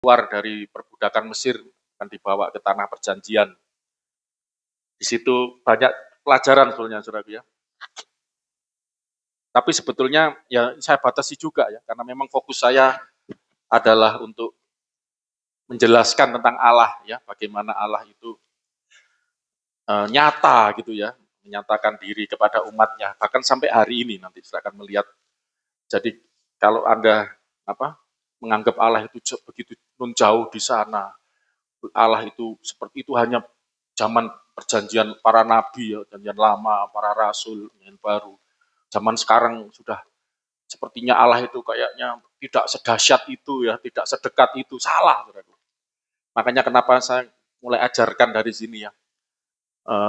keluar dari perbudakan Mesir akan dibawa ke tanah perjanjian. Di situ banyak pelajaran sebetulnya, saudaraku ya. Tapi sebetulnya ya saya batasi juga ya, karena memang fokus saya adalah untuk menjelaskan tentang Allah ya, bagaimana Allah itu nyata gitu ya, menyatakan diri kepada umatnya, bahkan sampai hari ini nanti saya akan melihat. Jadi kalau Anda menganggap Allah itu begitu jauh di sana, Allah itu seperti itu hanya zaman perjanjian para nabi ya, perjanjian lama, para rasul, yang baru. Zaman sekarang sudah sepertinya Allah itu kayaknya tidak sedahsyat itu ya, tidak sedekat itu. Salah, saudaraku. Makanya kenapa saya mulai ajarkan dari sini ya,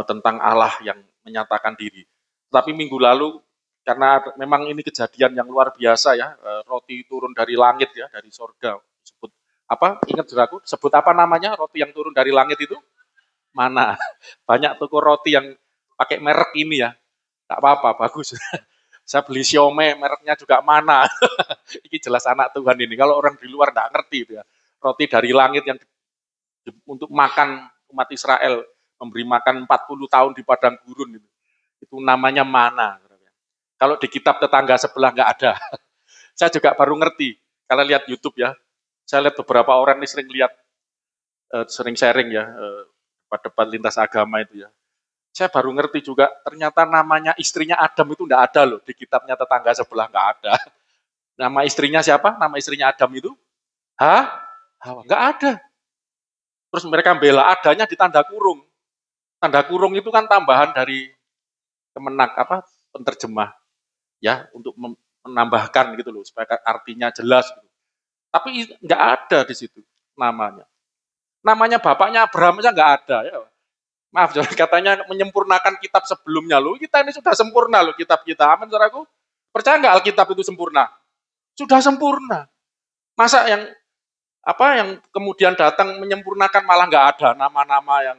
tentang Allah yang menyatakan diri. Tapi minggu lalu, karena memang ini kejadian yang luar biasa ya, roti turun dari langit ya, dari sorga. Sebut apa? Ingat saudaraku, sebut apa namanya roti yang turun dari langit itu? Mana? Banyak toko roti yang pakai merek ini ya. Tak apa-apa, bagus. Saya beli Xiaomi, mereknya juga Mana. Ini jelas anak Tuhan ini. Kalau orang di luar nggak ngerti itu ya. Roti dari langit yang untuk makan umat Israel, memberi makan 40 tahun di padang gurun itu. Itu namanya Mana. Kalau di kitab tetangga sebelah nggak ada. Saya juga baru ngerti. Kalau lihat YouTube ya, saya lihat beberapa orang ini sering lihat, sering sharing ya, debat-debat lintas agama itu ya. Saya baru ngerti juga, ternyata namanya istrinya Adam itu enggak ada loh, di kitabnya tetangga sebelah enggak ada. Nama istrinya siapa? Nama istrinya Adam itu? Hawa. Enggak ada. Terus mereka bela adanya di tanda kurung. Tanda kurung itu kan tambahan dari kemenak, penterjemah. Ya, untuk menambahkan gitu loh, supaya artinya jelas. Gitu. Tapi enggak ada di situ namanya. Namanya bapaknya Abraham aja enggak ada. Ya. Maaf, katanya menyempurnakan kitab sebelumnya loh. Kita ini sudah sempurna loh kitab kita. Amin, saudaraku. Percaya nggak Alkitab itu sempurna? Sudah sempurna. Masa yang kemudian datang menyempurnakan malah nggak ada nama-nama yang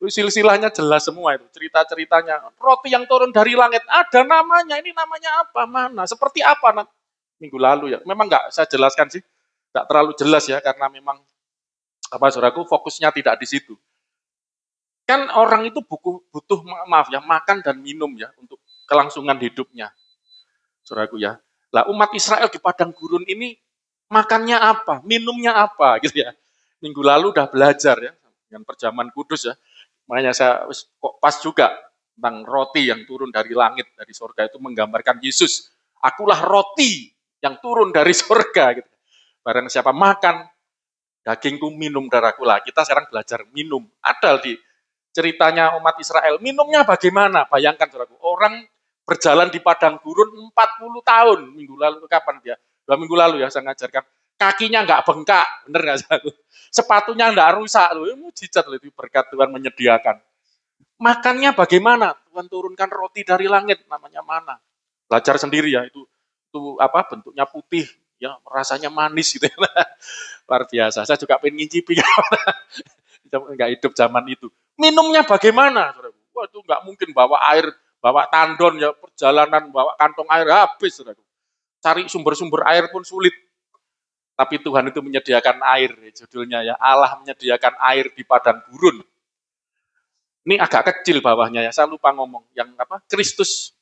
silsilahnya jelas semua itu. Cerita-ceritanya. Roti yang turun dari langit ada namanya. Ini namanya apa? Mana? Seperti apa? Minggu lalu ya. Memang nggak saya jelaskan sih. Nggak terlalu jelas ya karena memang saudaraku fokusnya tidak di situ. Kan orang itu butuh makan dan minum ya untuk kelangsungan hidupnya. Saudaraku ya. Lah umat Israel di padang gurun ini makannya apa? Minumnya apa gitu ya. Minggu lalu udah belajar ya dengan perjamuan kudus ya. Makanya saya kok pas juga tentang roti yang turun dari langit dari surga itu menggambarkan Yesus. Akulah roti yang turun dari surga gitu. Barang siapa makan dagingku, minum darahku lah. Kita sekarang belajar minum. Ada di ceritanya umat Israel, minumnya bagaimana? Bayangkan saudaraku, orang berjalan di padang gurun 40 tahun. Minggu lalu, kapan dia? 2 minggu lalu ya, saya ngajarkan. Kakinya nggak bengkak, bener nggak saudaraku? Sepatunya nggak rusak, loh. Mujizat loh, itu berkat Tuhan menyediakan. Makannya bagaimana? Tuhan turunkan roti dari langit, namanya Mana. Belajar sendiri ya, itu bentuknya putih, ya rasanya manis gitu. Luar biasa, saya juga pengen ngincipi. Nggak hidup zaman itu. Minumnya bagaimana? Wah, itu nggak mungkin bawa air, bawa tandon ya, perjalanan bawa kantong air habis. Cari sumber-sumber air pun sulit. Tapi Tuhan itu menyediakan air, judulnya ya. Allah menyediakan air di padang gurun. Ini agak kecil bawahnya ya, saya lupa ngomong. Yang Kristus.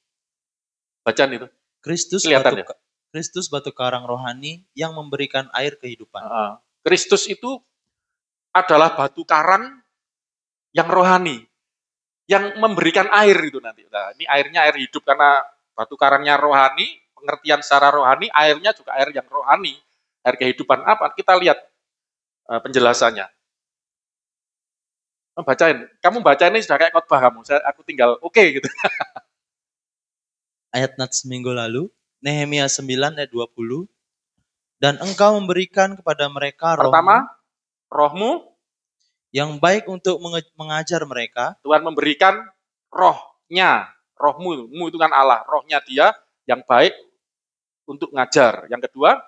Bacaan itu. Kristus batu karang rohani yang memberikan air kehidupan. Kristus itu adalah batu karang yang rohani, yang memberikan air itu nanti. Nah, ini airnya air hidup karena batu karangnya rohani, pengertian secara rohani, airnya juga air yang rohani, air kehidupan apa? Kita lihat penjelasannya. Bacain, kamu baca ini sudah kayak khotbah kamu. Aku tinggal oke gitu. Ayat nats minggu lalu, Nehemia 9 ayat 20. Dan engkau memberikan kepada mereka pertama, rohmu yang baik untuk mengajar mereka. Tuhan memberikan rohnya, rohmu itu kan Allah, rohnya dia yang baik untuk ngajar. Yang kedua,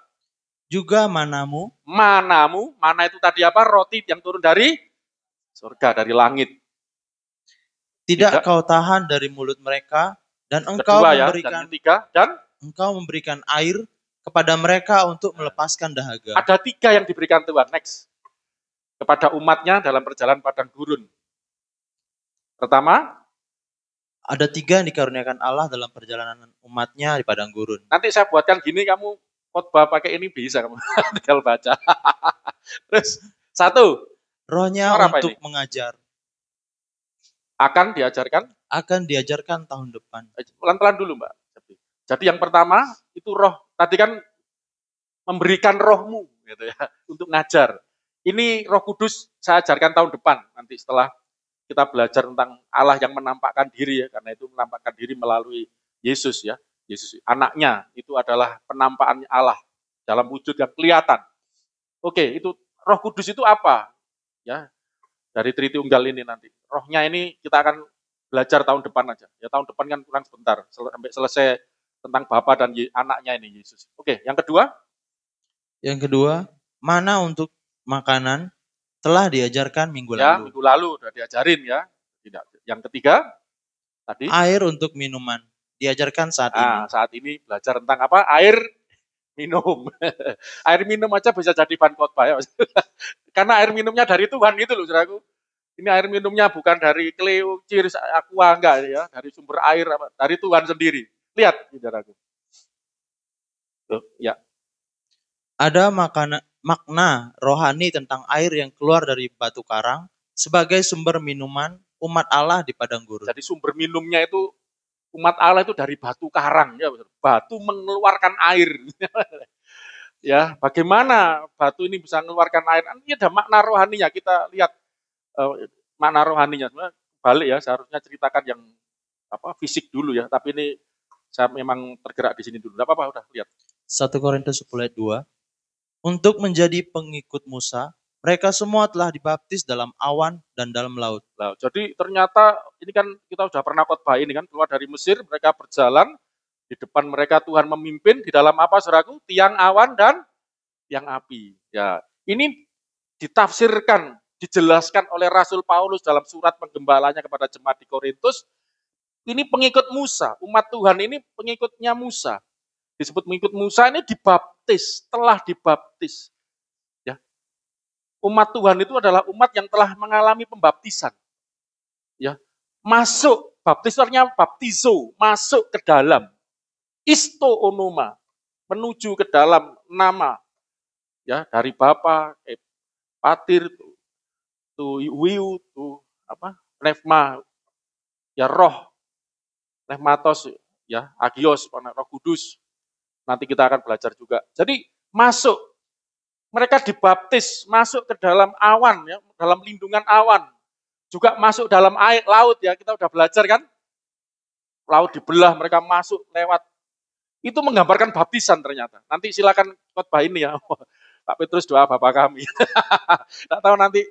juga manamu. Mana itu tadi apa? Roti yang turun dari surga, dari langit. Tidak kau tahan dari mulut mereka dan engkau kedua, memberikan ya, dan ketiga, dan engkau memberikan air kepada mereka untuk melepaskan dahaga. Ada 3 yang diberikan Tuhan. Next. Kepada umatnya dalam perjalanan padang gurun. Pertama, Ada 3 yang dikaruniakan Allah dalam perjalanan umatnya di padang gurun. nanti saya buatkan gini, kamu khotbah pakai ini bisa kamu tinggal baca. Terus 1, Rohnya suara apa untuk ini? mengajar. Akan diajarkan. Akan diajarkan tahun depan. Pelan-pelan dulu Mbak. Jadi yang pertama itu roh. Tadi kan memberikan rohmu gitu ya untuk ngajar. Ini Roh Kudus saya ajarkan tahun depan nanti setelah kita belajar tentang Allah yang menampakkan diri ya, karena itu menampakkan diri melalui Yesus ya. Yesus anaknya itu adalah penampakan Allah dalam wujud yang kelihatan. Oke, itu Roh Kudus itu apa? Ya, dari Tritunggal ini nanti. Rohnya ini kita akan belajar tahun depan aja. Ya tahun depan kan kurang sebentar sampai selesai tentang Bapa dan anaknya ini Yesus. Oke, yang kedua? Yang kedua, mana untuk makanan telah diajarkan minggu Ya, lalu. minggu lalu udah diajarin ya. Tidak. Yang ketiga tadi Air untuk minuman diajarkan saat ini. saat ini belajar tentang apa? Air minum. Air minum aja bisa jadi bahan khotbah ya. Karena air minumnya dari Tuhan gitu loh, saudaraku. Ini air minumnya bukan dari Cleo, Cheers, Aqua enggak ya, dari sumber air dari Tuhan sendiri. Lihat, saudaraku. Tuh, ya. Ada makna rohani tentang air yang keluar dari batu karang sebagai sumber minuman umat Allah di padang gurun. Jadi sumber minumnya itu umat Allah itu dari batu karang ya, batu mengeluarkan air. Ya, bagaimana batu ini bisa mengeluarkan air? Ini ada makna rohaninya. Kita lihat makna rohaninya. Sebenarnya balik ya, seharusnya ceritakan yang fisik dulu ya. Tapi ini saya memang tergerak di sini dulu. Tidak apa-apa, udah lihat. 1 Korintus 10 ayat 2. Untuk menjadi pengikut Musa, mereka semua telah dibaptis dalam awan dan dalam laut. Nah, jadi ternyata ini kan kita sudah pernah khotbah ini kan, keluar dari Mesir, mereka berjalan, di depan mereka Tuhan memimpin, di dalam apa saudaraku? Tiang awan dan tiang api. Ya, ini ditafsirkan, dijelaskan oleh Rasul Paulus dalam surat penggembalanya kepada jemaat di Korintus. Ini pengikut Musa, umat Tuhan ini pengikutnya Musa. Disebut pengikut Musa ini dibaptis, telah dibaptis. Ya. Umat Tuhan itu adalah umat yang telah mengalami pembaptisan. Ya. Masuk, baptis artinya baptizo, masuk ke dalam. Isto onoma, menuju ke dalam nama. Ya, dari Bapa, Patir, tu wiu, tu pneuma, ya roh, pneumatos, ya agios, roh kudus. Nanti kita akan belajar juga. Jadi masuk, mereka dibaptis, masuk ke dalam awan, ya, dalam lindungan awan. Juga masuk dalam air, laut ya, kita udah belajar kan. Laut dibelah, mereka masuk lewat. Itu menggambarkan baptisan ternyata. Nanti silakan khotbah ini ya. Pak Petrus doa Bapak kami. Tidak tahu nanti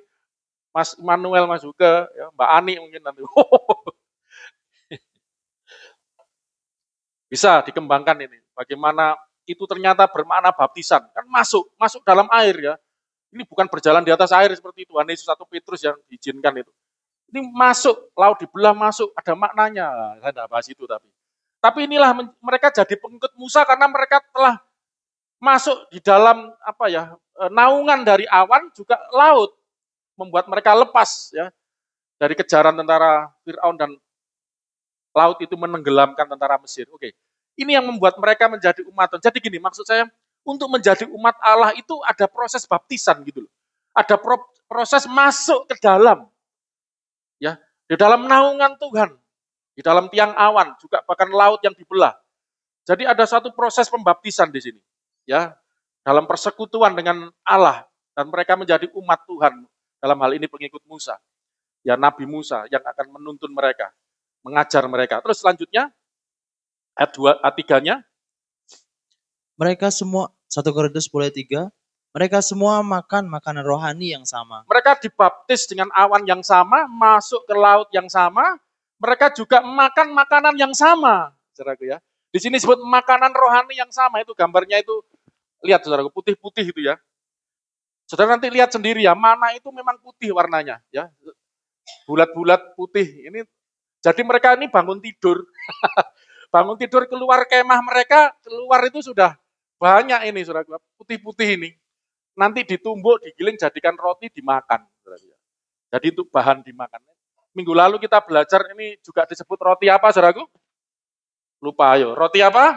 Mas Manuel, Mas Huga, ya, Mbak Ani mungkin nanti. Bisa dikembangkan ini. Bagaimana itu ternyata bermakna baptisan. Kan masuk dalam air ya. Ini bukan berjalan di atas air seperti Tuhan Yesus atau Petrus yang diizinkan itu. Ini masuk, laut dibelah masuk, ada maknanya. Saya tidak bahas itu tapi. Tapi inilah mereka jadi pengikut Musa karena mereka telah masuk di dalam naungan dari awan juga laut. Membuat mereka lepas ya dari kejaran tentara Firaun dan laut itu menenggelamkan tentara Mesir. Oke. Ini yang membuat mereka menjadi umat. Jadi gini, maksud saya, untuk menjadi umat Allah itu ada proses baptisan gitu loh. Ada proses masuk ke dalam. Ya, di dalam naungan Tuhan. Di dalam tiang awan, juga bahkan laut yang dibelah. Jadi ada satu proses pembaptisan di sini. Ya, dalam persekutuan dengan Allah. Dan mereka menjadi umat Tuhan. Dalam hal ini pengikut Musa. Ya, Nabi Musa yang akan menuntun mereka. Mengajar mereka. Terus selanjutnya, ayat 3-nya. Mereka semua, 1 Korintus 10 ayat 3, mereka semua makan makanan rohani yang sama. Mereka dibaptis dengan awan yang sama, masuk ke laut yang sama, mereka juga makan makanan yang sama. Saudaraku ya. Di sini disebut makanan rohani yang sama, itu gambarnya itu, lihat saudaraku, putih-putih itu ya. Saudara nanti lihat sendiri ya, mana itu memang putih warnanya. Ya, bulat-bulat putih. Ini jadi mereka ini bangun tidur. Bangun tidur keluar kemah mereka, keluar itu sudah Banyak ini, saudara, putih-putih ini. Nanti ditumbuk, digiling, jadikan roti, dimakan. Saudara. Jadi itu bahan dimakan. Minggu lalu kita belajar ini juga disebut roti apa, saudaraku? Lupa, ayo. Roti apa?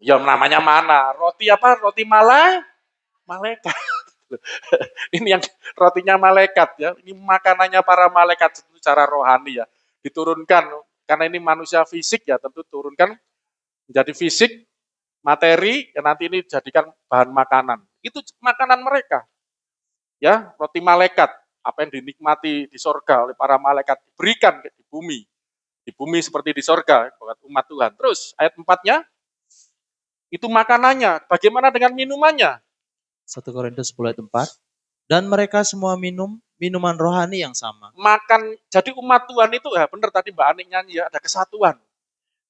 Ya namanya mana? Roti apa? Roti malaikat. Ini yang rotinya malaikat ya. Ini makanannya para malaikat secara rohani ya. Diturunkan karena ini manusia fisik ya, tentu turunkan menjadi fisik, materi, ya nanti ini jadikan bahan makanan. Itu makanan mereka. Ya, roti malaikat, apa yang dinikmati di sorga oleh para malaikat diberikan di bumi. Di bumi seperti di sorga buat umat Tuhan. Terus ayat 4-nya, itu makanannya. Bagaimana dengan minumannya? 1 Korintus 10 ayat 4. Dan mereka semua minum minuman rohani yang sama. Makan, jadi umat Tuhan itu, ya benar tadi Mbak Anik nyanyi ya, ada kesatuan.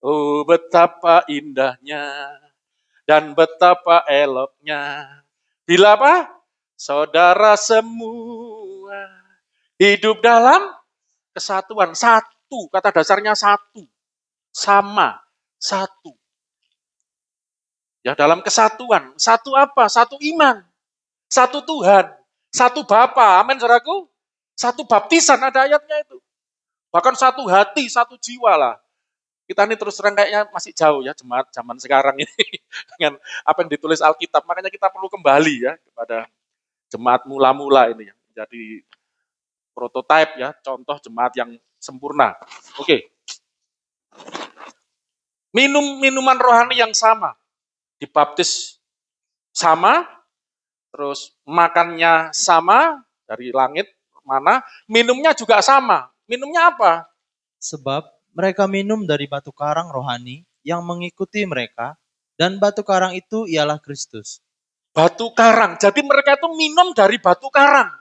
Oh betapa indahnya dan betapa eloknya. Bila apa? Saudara semua hidup dalam kesatuan. Satu, kata dasarnya satu. Sama, satu. Ya dalam kesatuan. Satu apa? Satu iman. Satu Tuhan. Satu Bapa. Amin, saudaraku. Satu baptisan, ada ayatnya itu. Bahkan satu hati, satu jiwa lah. Kita ini terus terang kayaknya masih jauh ya jemaat zaman sekarang ini dengan apa yang ditulis Alkitab. Makanya kita perlu kembali ya kepada jemaat mula-mula ini yang menjadi prototipe ya, contoh jemaat yang sempurna. Oke. Minum minuman rohani yang sama. Dibaptis sama, terus makannya sama dari langit mana, minumnya juga sama. Minumnya apa? Sebab mereka minum dari batu karang rohani yang mengikuti mereka, dan batu karang itu ialah Kristus. Batu karang. Jadi mereka itu minum dari batu karang.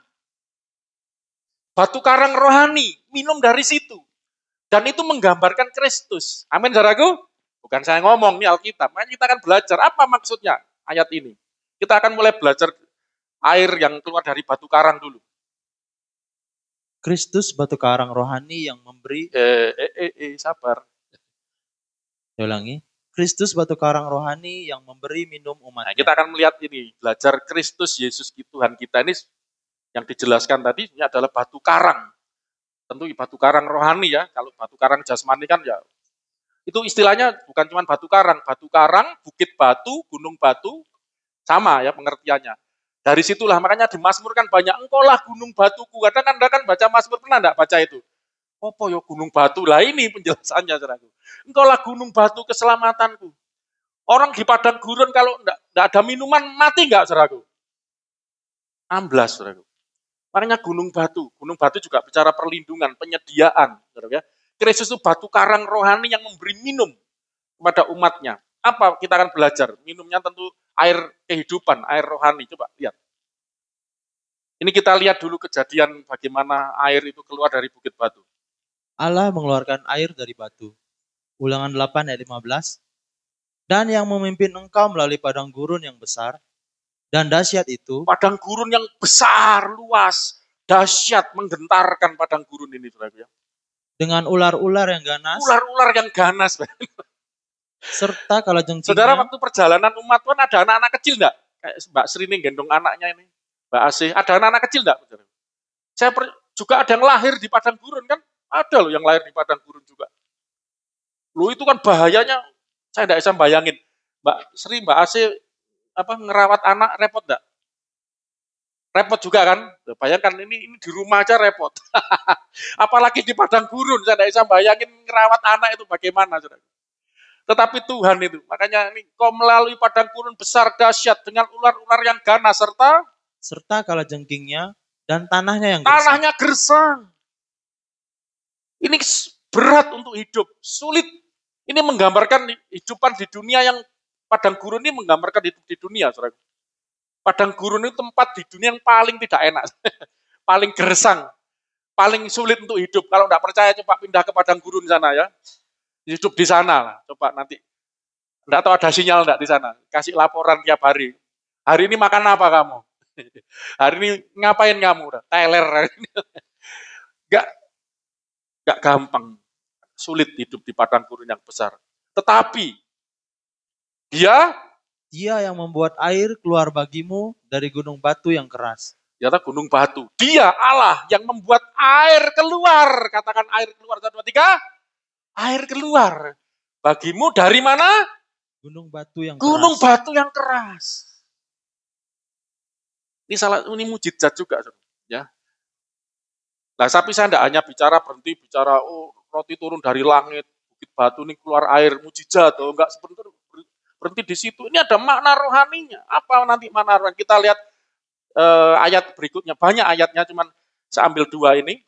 Batu karang rohani, minum dari situ. Dan itu menggambarkan Kristus. Amin, saudaraku? Bukan saya ngomong, ini Alkitab. Makanya kita akan belajar apa maksudnya ayat ini. Kita akan mulai belajar air yang keluar dari batu karang dulu. Kristus batu karang rohani yang memberi... Sabar. Saya ulangi. Kristus batu karang rohani yang memberi minum umatnya. Nah, kita akan melihat ini, belajar Kristus Yesus Tuhan kita ini yang dijelaskan tadi ini adalah batu karang. Tentu batu karang rohani ya. Kalau batu karang jasmani kan ya itu istilahnya bukan cuma batu karang, bukit batu, gunung batu, sama ya pengertiannya. Dari situlah makanya di Mazmur kan banyak engkaulah gunung batuku. Kadang Anda kan baca Mazmur, pernah enggak baca itu? Apa ya gunung batu? Lah ini penjelasannya, saudaraku. Engkaulah gunung batu keselamatanku. Orang di padang gurun kalau enggak ada minuman mati enggak, saudaraku? Amblas, saudaraku. Makanya gunung batu juga bicara perlindungan, penyediaan, saudara ya. Kristus itu batu karang rohani yang memberi minum kepada umatnya. Apa kita akan belajar? Minumnya tentu air kehidupan, air rohani. Coba lihat. Ini kita lihat dulu kejadian bagaimana air itu keluar dari bukit batu. Allah mengeluarkan air dari batu. Ulangan 8 ayat 15. Dan yang memimpin engkau melalui padang gurun yang besar dan dahsyat itu. Padang gurun yang besar, luas, dahsyat, menggentarkan padang gurun ini, saudara ya. Dengan ular-ular yang ganas. Ular-ular yang ganas. Serta kalajengkingnya. Saudara, waktu perjalanan umat Tuhan ada anak-anak kecil enggak? Kayak Mbak Sri ini gendong anaknya ini. Mbak Asih, ada anak-anak kecil enggak? Saya juga ada yang lahir di padang gurun kan? Ada loh yang lahir di padang gurun juga. Loh itu kan bahayanya, saya enggak bisa bayangin. Mbak Sri, Mbak Asih, ngerawat anak repot enggak? Repot juga kan? Bayangkan ini di rumah aja repot. Apalagi di padang gurun, saya enggak bisa bayangin ngerawat anak itu bagaimana, saudara. Tetapi Tuhan itu, makanya ini kau melalui padang gurun besar dahsyat dengan ular-ular yang ganas serta kalajengkingnya dan tanahnya yang gersang. Tanahnya gersang. Ini berat untuk hidup, sulit. Ini menggambarkan hidupan di dunia yang padang gurun ini menggambarkan hidup di dunia, saudara. Padang gurun itu tempat di dunia yang paling tidak enak, paling gersang, paling sulit untuk hidup. Kalau tidak percaya coba pindah ke padang gurun sana ya. Hidup di sana lah, coba nanti. Enggak tahu ada sinyal enggak di sana. Kasih laporan tiap hari. Hari ini makan apa kamu? Hari ini ngapain kamu? Teler. Enggak gampang. Sulit hidup di padang gurun yang besar. Tetapi dia Dia yang membuat air keluar bagimu dari gunung batu yang keras. Ternyata gunung batu. Dia Allah yang membuat air keluar. Katakan air keluar. 1, 2, 3. Air keluar. Bagimu dari mana? Gunung batu yang Gunung keras. batu yang keras. Ini mujizat juga, ya. Nah, tapi saya tidak hanya berhenti bicara, oh roti turun dari langit, bukit batu ini keluar air, mujizat, oh enggak seperti itu, berhenti di situ. Ini ada makna rohaninya. Apa nanti makna rohani? Kita lihat ayat berikutnya, banyak ayatnya, cuman saya ambil 2 ini,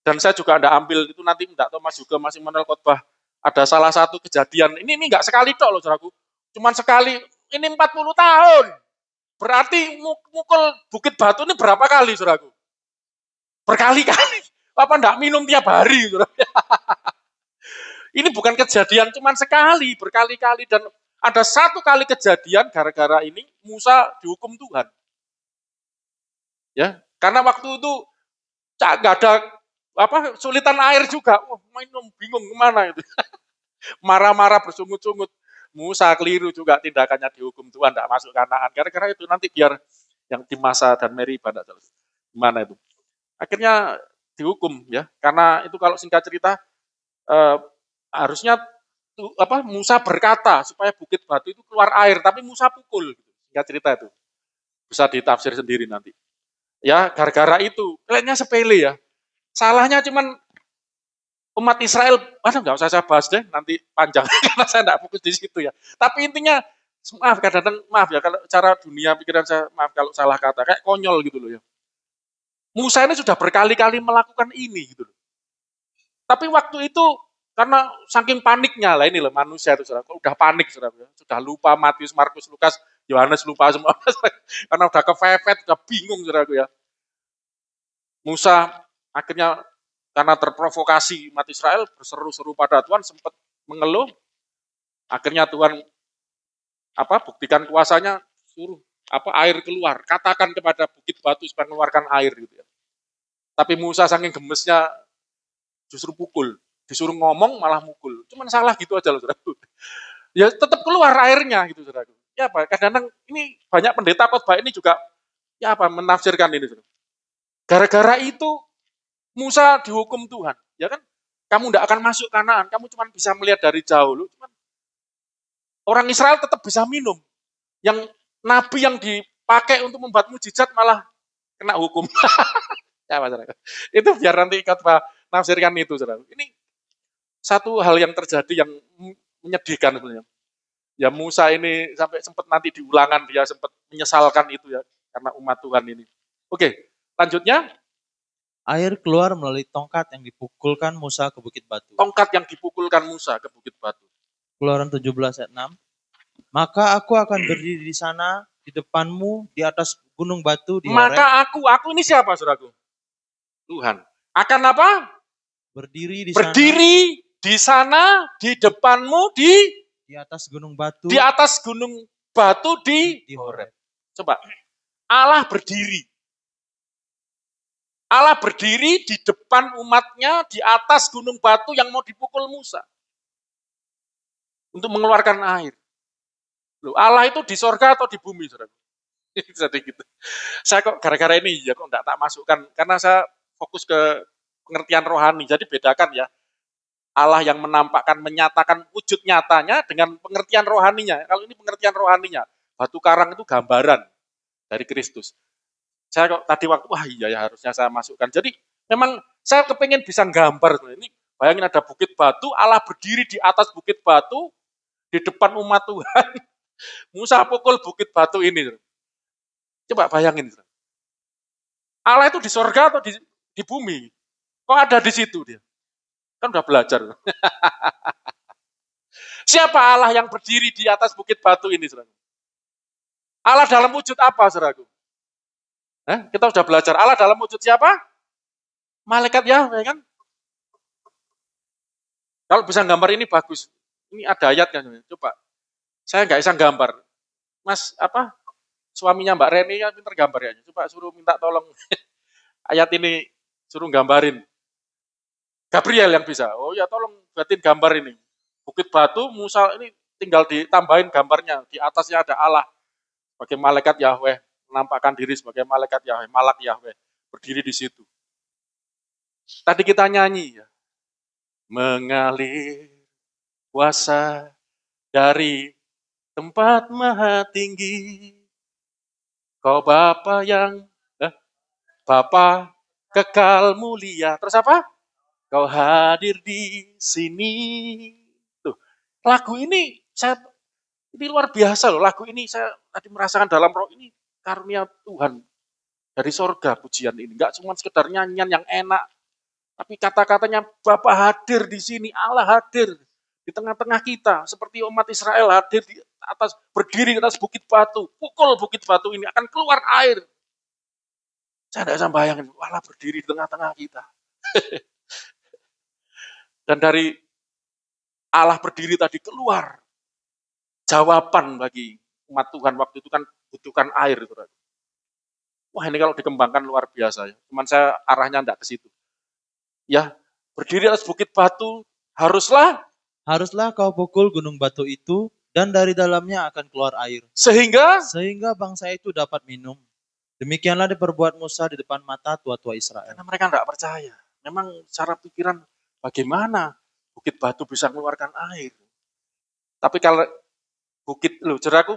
dan saya juga ada ambil itu nanti enggak Thomas juga masih menel khotbah. Ada salah satu kejadian, ini enggak sekali tok loh saudaraku, cuman sekali, ini 40 tahun. Berarti mukul bukit batu ini berapa kali saudaraku? Berkali-kali. Apa enggak minum tiap hari? Ini bukan kejadian cuma sekali, berkali-kali. Dan ada 1 kali kejadian gara-gara ini Musa dihukum Tuhan. Ya, karena waktu itu nggak ada sulitan air juga. Wah, minum bingung kemana itu. Marah-marah bersungut-sungut. Musa keliru juga tindakannya, dihukum Tuhan, tidak masuk Kanaan. Gara-gara itu nanti biar yang di Masa dan Meriba gimana itu. Akhirnya dihukum ya, karena itu kalau singkat cerita harusnya Musa berkata supaya bukit batu itu keluar air, tapi Musa pukul. Singkat cerita itu bisa ditafsir sendiri nanti. Ya gara-gara itu, kayaknya sepele ya. Salahnya cuman umat Israel, nggak usah saya bahas deh, nanti panjang karena saya nggak fokus di situ ya. Tapi intinya maaf kadang-kadang maaf ya kalau cara dunia pikiran saya, maaf kalau salah kata, kayak konyol gitu loh ya. Musa ini sudah berkali-kali melakukan ini gitu loh. Tapi waktu itu karena saking paniknya lah ini loh manusia itu saudara, udah panik saudara, sudah lupa Matius, Markus, Lukas, Yohanes lupa semua karena udah kepepet, udah bingung saudara ya. Musa akhirnya karena terprovokasi umat Israel berseru-seru pada Tuhan, sempat mengeluh, akhirnya Tuhan buktikan kuasanya, suruh air keluar, katakan kepada bukit batu supaya mengeluarkan air gitu ya. Tapi Musa saking gemesnya justru pukul, disuruh ngomong malah mukul. Cuman salah gitu aja loh saudara. Ya tetap keluar airnya gitu saudara. Ya kadang-kadang ini banyak pendeta khotbah ini juga menafsirkan ini saudara. Gara-gara itu Musa dihukum Tuhan, ya kan? Kamu tidak akan masuk Kanaan, kamu cuma bisa melihat dari jauh loh. Cuman orang Israel tetap bisa minum. Yang nabi yang dipakai untuk membuat mujizat malah kena hukum. Ya, masyarakat. Itu biar nanti khotbah nafsirkan itu, saudara. Ini satu hal yang terjadi yang menyedihkan sebenarnya. Ya Musa ini sampai sempat nanti di Ulangan dia sempat menyesalkan itu ya karena umat Tuhan ini. Oke, lanjutnya. Air keluar melalui tongkat yang dipukulkan Musa ke bukit batu. Tongkat yang dipukulkan Musa ke bukit batu. Keluaran 17 ayat 6. Maka aku akan berdiri di sana di depanmu di atas gunung batu di Horeb. Maka aku ini siapa saudaraku? Tuhan. Akan apa? Berdiri di sana di depanmu di atas gunung batu. Di atas gunung batu di Horeb. Coba. Allah berdiri. Allah berdiri di depan umatnya di atas gunung batu yang mau dipukul Musa. Untuk mengeluarkan air. Loh, Allah itu di sorga atau di bumi, saudara? Jadi gitu. Saya kok gara-gara ini ya kok enggak tak masukkan karena saya fokus ke pengertian rohani. Jadi bedakan ya. Allah yang menampakkan, menyatakan wujud nyatanya dengan pengertian rohaninya. Kalau ini pengertian rohaninya, batu karang itu gambaran dari Kristus. Saya kok tadi waktu, ya harusnya saya masukkan. Jadi memang saya kepengen bisa gambar. Ini bayangin ada bukit batu, Allah berdiri di atas bukit batu, di depan umat Tuhan. Musa pukul bukit batu ini. Coba bayangin. Allah itu di sorga atau di bumi? Kok ada di situ dia? Kan udah belajar. Siapa Allah yang berdiri di atas bukit batu ini, saudara? Allah dalam wujud apa, saudaraku? Kita sudah belajar. Allah dalam wujud siapa? Malaikat Yahweh kan? Kalau bisa gambar ini bagus. Ini ada ayatnya. Coba. Saya nggak bisa gambar. Mas, suaminya Mbak Reni yang pinter gambar ya. Coba suruh minta tolong. Ayat ini suruh gambarin. Gabriel yang bisa. Oh ya tolong buatin gambar ini. Bukit batu, Musa ini tinggal ditambahin gambarnya. Di atasnya ada Allah sebagai malaikat Yahweh, menampakkan diri sebagai malaikat Yahweh, malak Yahweh, berdiri di situ. Tadi kita nyanyi ya. Mengalir kuasa dari tempat maha tinggi. Kau Bapa yang Bapa kekal mulia. Terus apa? Kau hadir di sini. Tuh, lagu ini ini luar biasa loh. Lagu ini saya tadi merasakan dalam roh ini karunia Tuhan dari sorga pujian ini. Enggak cuma sekedar nyanyian yang enak, tapi kata-katanya Bapa hadir di sini, Allah hadir di tengah-tengah kita, seperti umat Israel hadir di atas, berdiri di atas bukit batu, pukul bukit batu ini akan keluar air. Saya tidak bisa bayangin, Allah berdiri di tengah-tengah kita. Dan dari Allah berdiri tadi keluar jawaban bagi umat Tuhan waktu itu kan butuhkan air. Wah ini kalau dikembangkan luar biasa ya. Cuman saya arahnya tidak ke situ. Ya, berdiri atas bukit batu haruslah kau pukul gunung batu itu dan dari dalamnya akan keluar air. Sehingga bangsa itu dapat minum. Demikianlah diperbuat Musa di depan mata tua-tua Israel. Karena mereka tidak percaya. Memang cara pikiran bagaimana bukit batu bisa mengeluarkan air. Tapi kalau saudaraku,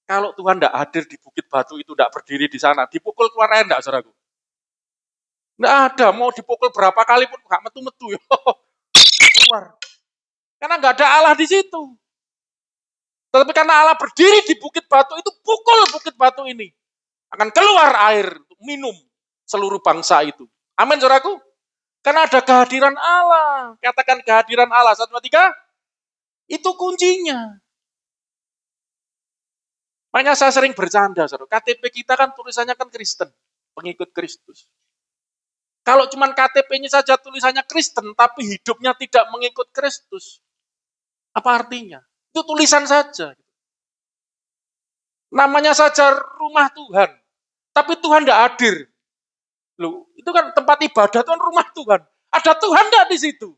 kalau Tuhan tidak hadir di bukit batu itu, tidak berdiri di sana, dipukul keluar air tidak, saudaraku? Tidak ada, mau dipukul berapa kali pun nggak metu-metu. Keluar. Karena nggak ada Allah di situ. Tetapi karena Allah berdiri di bukit batu itu, pukul bukit batu ini. Akan keluar air untuk minum seluruh bangsa itu. Amin, saudaraku. Karena ada kehadiran Allah. Katakan kehadiran Allah. 1, 2, 3. Itu kuncinya. Makanya saya sering bercanda, saudara. KTP kita kan tulisannya kan Kristen. Pengikut Kristus. Kalau cuma KTP-nya saja tulisannya Kristen, tapi hidupnya tidak mengikut Kristus. Apa artinya? Itu tulisan saja. Namanya saja rumah Tuhan. Tapi Tuhan tidak hadir. Loh, itu kan tempat ibadah, itu kan rumah Tuhan. Ada Tuhan tidak di situ?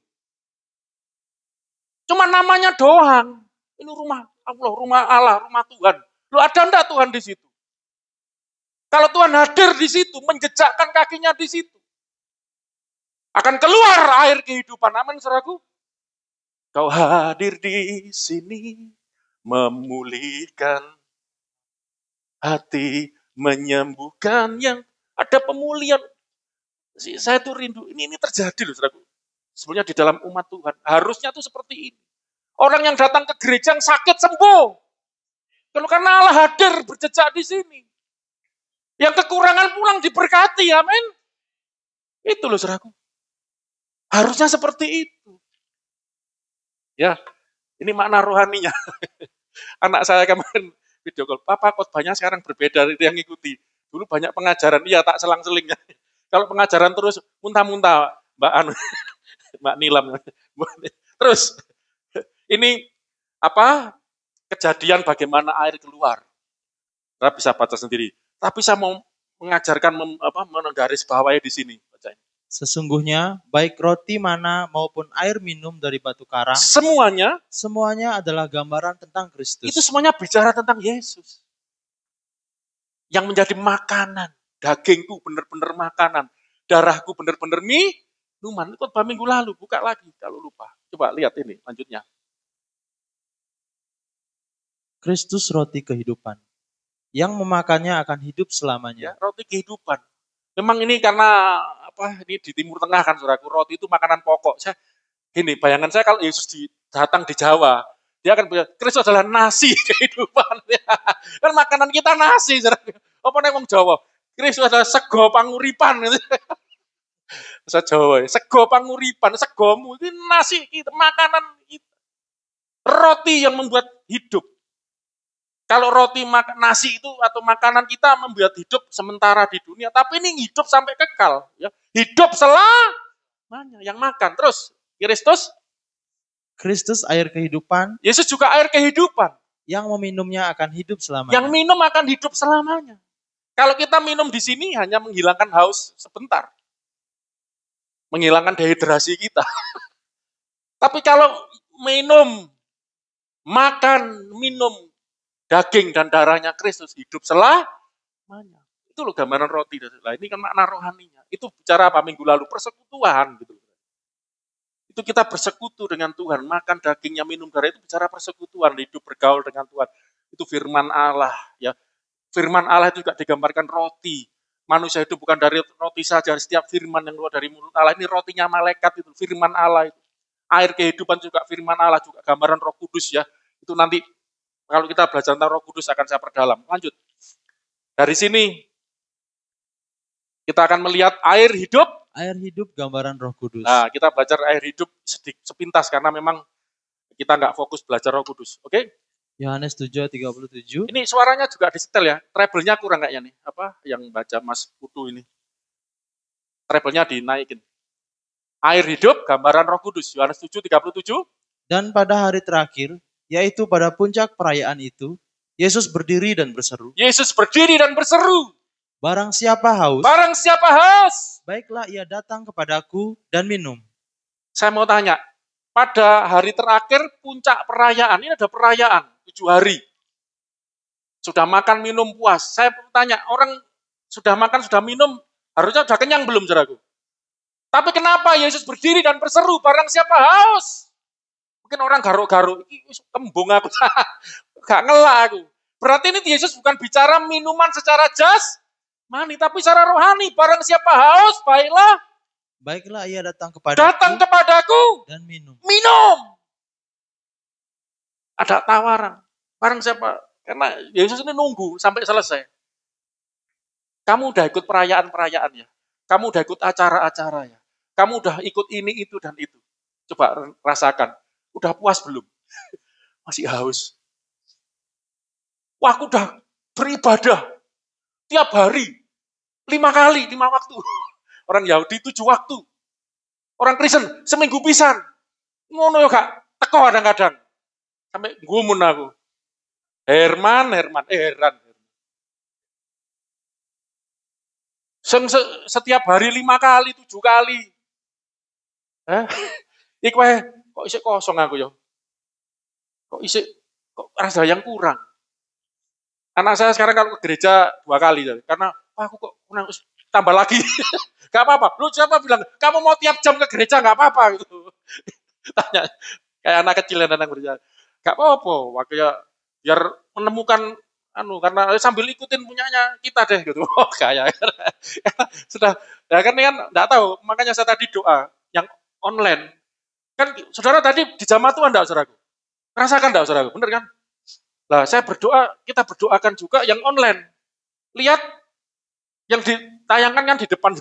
Cuma namanya doang. Ini rumah Allah, rumah Allah, rumah Tuhan. Loh, ada enggak Tuhan di situ? Kalau Tuhan hadir di situ, menjejakkan kakinya di situ, akan keluar air kehidupan. Amin, saudaraku. Kau hadir di sini, memulihkan hati, menyembuhkan yang ada pemulihan. Saya tuh rindu, ini terjadi loh, saudaraku. Sebenarnya di dalam umat Tuhan, harusnya tuh seperti ini. Orang yang datang ke gereja yang sakit sembuh. Kalau karena Allah hadir berjejak di sini. Yang kekurangan pulang diberkati, amin. Itu loh, saudaraku. Harusnya seperti itu. Ya, ini makna rohaninya. Anak saya kemarin video call, Papa khotbahnya sekarang berbeda itu yang ngikuti. Dulu banyak pengajaran, iya tak selang-selingnya. Kalau pengajaran terus muntah-muntah, Mbak Nilam. Terus ini apa? Kejadian bagaimana air keluar. Kita bisa baca sendiri. Tapi saya mau mengajarkan menggaris bawahi di sini. Sesungguhnya baik roti mana maupun air minum dari batu karang, semuanya adalah gambaran tentang Kristus. Itu semuanya bicara tentang Yesus. Yang menjadi makanan. Dagingku benar-benar makanan. Darahku benar-benar minuman. Itu khotbah minggu lalu. Buka lagi kalau lupa. Coba lihat ini lanjutnya. Kristus roti kehidupan. Yang memakannya akan hidup selamanya. Ya, roti kehidupan. Memang ini karena ini di Timur Tengah kan, saudaraku, roti itu makanan pokok. Bayangan saya kalau Yesus datang di Jawa, dia akan bilang, Kristus adalah nasi kehidupan. Kan makanan kita nasi, saudaraku. Apa nih wong Jawa? Kristus adalah sego panguripan. Bahasa Jawa, sego panguripan, segomu itu nasi kita, makanan kita. Roti yang membuat hidup. Kalau roti nasi itu atau makanan kita membuat hidup sementara di dunia, tapi ini hidup sampai kekal, ya. Hidup selamanya yang makan. Terus Kristus air kehidupan. Yesus juga air kehidupan. Yang meminumnya akan hidup selamanya. Yang minum akan hidup selamanya. Kalau kita minum di sini hanya menghilangkan haus sebentar. Menghilangkan dehidrasi kita. Tapi kalau minum makan, minum daging dan darahnya Kristus, hidup selamanya. Itu loh gambaran roti. Nah, ini kan makna rohaninya. Itu bicara apa minggu lalu? Persekutuan. Gitu. Itu kita bersekutu dengan Tuhan. Makan dagingnya, minum darah itu bicara persekutuan. Hidup bergaul dengan Tuhan. Itu firman Allah. Ya. Firman Allah itu juga digambarkan roti. Manusia itu bukan dari roti saja. Setiap firman yang keluar dari mulut Allah. Ini rotinya malaikat itu. Firman Allah itu. Air kehidupan juga firman Allah. Juga gambaran Roh Kudus ya. Itu nanti kalau kita belajar tentang Roh Kudus akan saya perdalam. Lanjut. Dari sini kita akan melihat air hidup. Air hidup gambaran Roh Kudus. Nah, kita belajar air hidup sepintas karena memang kita nggak fokus belajar Roh Kudus. Oke? Yohanes 7:37. Ini suaranya juga disetel ya. Treble-nya kurang kayaknya nih. Apa yang baca Mas Putu ini? Treble-nya dinaikin. Air hidup gambaran Roh Kudus. Yohanes 7:37. Dan pada hari terakhir, yaitu pada puncak perayaan itu, Yesus berdiri dan berseru. Yesus berdiri dan berseru. Barang siapa haus, Barang siapa haus, baiklah ia datang kepadaku dan minum. saya mau tanya, pada hari terakhir puncak perayaan, ini ada perayaan 7 hari. Sudah makan, minum, puas. Saya tanya, orang sudah makan, sudah minum, harusnya sudah kenyang belum, saudaraku? Tapi kenapa Yesus berdiri dan berseru, barang siapa haus? Mungkin orang garuk-garuk, kembung aku, gak ngelak aku. Berarti ini Yesus bukan bicara minuman secara jasmani, tapi secara rohani. Barang siapa haus, baiklah ia datang kepadaku dan minum. Minum. Ada tawaran. Barang siapa, karena Yesus ini nunggu sampai selesai. Kamu udah ikut perayaan-perayaan ya. Kamu udah ikut acara-acara ya. Kamu udah ikut ini, itu, dan itu. Coba rasakan. Udah puas belum? Masih haus. Wah, aku udah beribadah. Tiap hari. 5 kali, 5 waktu. Orang Yahudi 7 waktu. Orang Kristen seminggu pisan. Ngono yo gak teko kadang-kadang. Sampai gumun aku. Heran. Setiap hari 5 kali, 7 kali. Iku kok isik kosong aku yo. Kok rasa yang kurang. Anak saya sekarang kalau ke gereja 2 kali. Karena aku kok kurang, tambah lagi. Gak apa-apa. Lu siapa bilang, kamu mau tiap jam ke gereja gak apa-apa. Gitu. Tanya, kayak anak kecil yang datang gereja. Gak apa-apa. Waktunya biar menemukan, karena sambil ikutin punyanya kita deh. Gitu. Oh, kayak. Sudah, ya kan gak tahu. Makanya saya tadi doa, yang online. Kan saudara tadi di jamaah Tuhan enggak, saudaraku? Rasakan enggak, saudaraku? Bener kan? Lah, saya berdoa, kita berdoakan juga yang online. Lihat, yang ditayangkan kan di depan.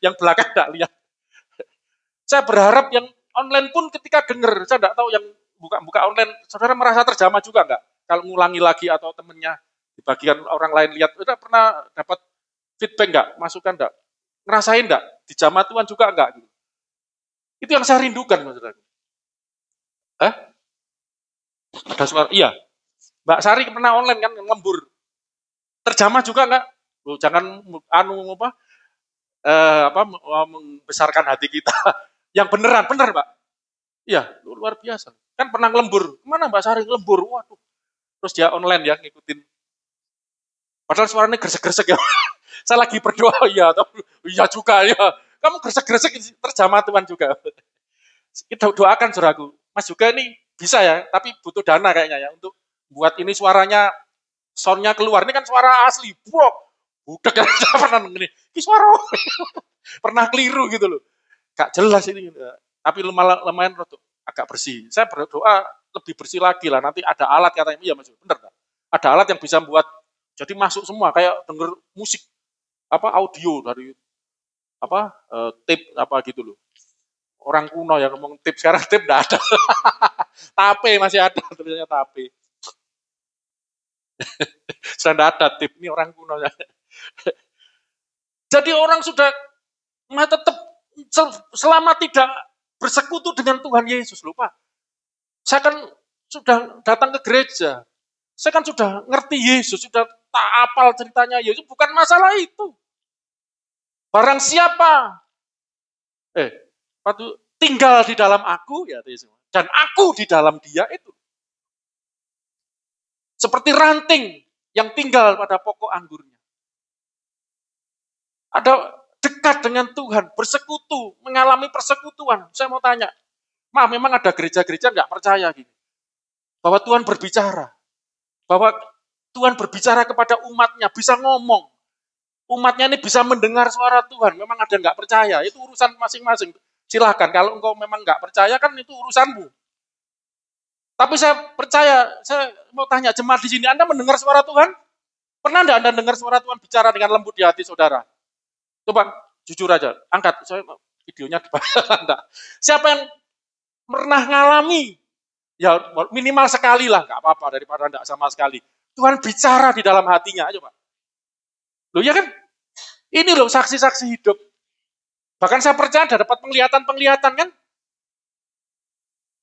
Yang belakang enggak lihat. Saya berharap yang online pun ketika dengar, saya enggak tahu yang buka online, saudara merasa terjamah juga enggak? Kalau ngulangi lagi atau temennya dibagikan orang lain lihat, udah pernah dapat feedback enggak? Masukan enggak? Ngerasain enggak? Di jamaah Tuhan juga enggak? Gitu. Itu yang saya rindukan, saudara. Ada suara, iya. Mbak Sari pernah online kan, lembur. Terjamah juga enggak? Jangan membesarkan hati kita. Yang beneran, bener Mbak. Iya, luar biasa. Kan pernah lembur. Kemana Mbak Sari lembur? Waduh. Terus dia online ya, ngikutin. Padahal suaranya gresek-gresek ya. Saya lagi berdoa, iya juga ya. Kamu gresek-gresek terjamah Tuhan juga. Kita doakan saudaraku. Mas juga ini bisa ya, tapi butuh dana kayaknya ya untuk buat ini suaranya, soundnya keluar. Ini kan suara asli. Udah kan pernah ngene. Ini suara pernah keliru gitu loh. Gak jelas ini. Tapi lumayan agak bersih. Saya berdoa lebih bersih lagi lah. Nanti ada alat katanya. Iya Mas, bener kan? Ada alat yang bisa buat jadi masuk semua kayak denger musik audio dari tape gitu loh. Orang kuno yang ngomong tape, sekarang tape enggak ada. Tape masih ada, tulisannya tape. Sudah enggak ada tape, ini orang kuno. Jadi orang sudah tetap selama tidak bersekutu dengan Tuhan Yesus, lupa. Saya kan sudah datang ke gereja. Saya kan sudah ngerti Yesus, sudah tak hafal ceritanya Yesus, bukan masalah itu. Barang siapa tinggal di dalam aku, ya dan aku di dalam dia itu. Seperti ranting yang tinggal pada pokok anggurnya. Ada dekat dengan Tuhan, bersekutu, mengalami persekutuan. Saya mau tanya, memang ada gereja-gereja nggak percaya gini, bahwa Tuhan berbicara, bahwa Tuhan berbicara kepada umatnya, bisa ngomong. Umatnya ini bisa mendengar suara Tuhan. Memang ada nggak percaya, itu urusan masing-masing. Silahkan, kalau engkau memang nggak percaya, kan itu urusanmu. Tapi saya percaya, saya mau tanya jemaat di sini, Anda mendengar suara Tuhan? Pernah enggak Anda dengar suara Tuhan bicara dengan lembut di hati saudara? Coba jujur aja, angkat, saya videonya di bawah. Siapa yang pernah ngalami, ya minimal sekali lah, nggak apa-apa daripada enggak sama sekali. Tuhan bicara di dalam hatinya, aja Pak. Loh ya kan? Ini loh saksi-saksi hidup. Bahkan saya percaya ada dapat penglihatan-penglihatan kan?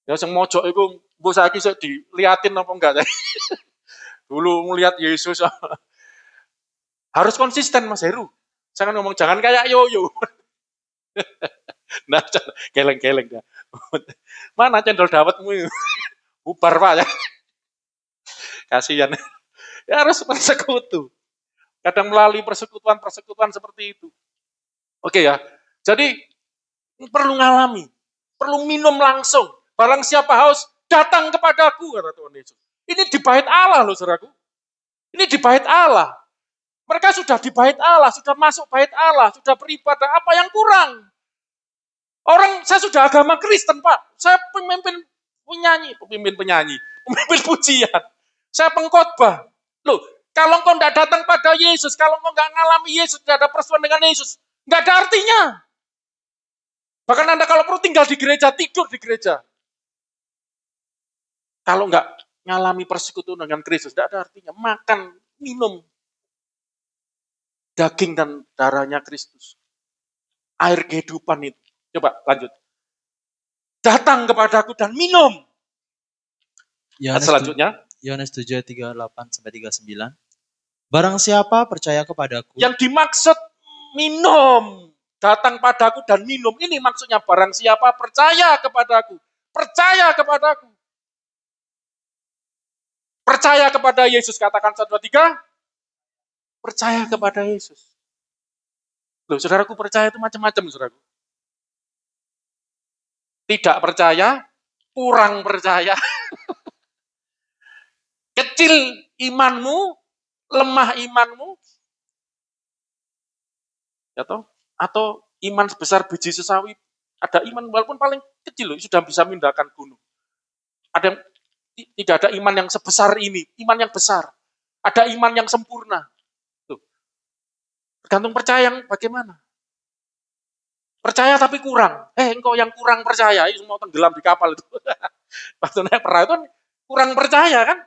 Ya yang mojok itu, bos saya diliatin apa enggak? Dulu melihat Yesus. Harus konsisten Mas Heru. Saya kan ngomong jangan kayak yoyo. Nah, geleng-geleng dah. Mana cendol dawetmu? Bubar Pak ya. Kasihan. Ya harus persekutu. Kadang melalui persekutuan seperti itu. Oke ya. Jadi perlu ngalami, perlu minum langsung. Barang siapa haus, datang kepadaku, kata Tuhan Yesus. Ini di bait Allah loh, saudaraku. Ini di bait Allah. Mereka sudah di bait Allah, sudah masuk bait Allah, sudah beribadah. Apa yang kurang? Saya sudah agama Kristen, Pak. Saya pemimpin penyanyi, pemimpin pujian. Saya pengkhotbah. Loh, kalau engkau tidak datang pada Yesus, kalau engkau nggak ngalami Yesus, tidak ada persoalan dengan Yesus, nggak ada artinya. Bahkan Anda kalau perlu tinggal di gereja, tidur di gereja. Kalau nggak ngalami persekutuan dengan Kristus, tidak ada artinya. Makan, minum daging dan darahnya Kristus. Air kehidupan itu. Coba lanjut. Datang kepadaku dan minum. Selanjutnya. Yohanes 7 ayat 38-39. Barang siapa percaya kepadaku. Yang dimaksud minum. Datang padaku dan minum. Ini maksudnya barang siapa percaya kepadaku. Percaya kepadaku. Percaya kepada Yesus. Katakan 1, 2, 3. Percaya kepada Yesus. Loh, saudaraku percaya itu macam-macam, saudaraku. Tidak percaya, kurang percaya. Kecil imanmu, lemah imanmu. Ya toh? Atau iman sebesar biji sesawi. Ada iman walaupun paling kecil loh, sudah bisa memindahkan gunung. Ada yang tidak ada iman yang sebesar ini, iman yang besar. Ada iman yang sempurna. Tuh. Tergantung percaya yang bagaimana. Percaya tapi kurang. Engkau yang kurang percaya, itu mau tenggelam di kapal itu. Waktu naik perahu itu kurang percaya kan?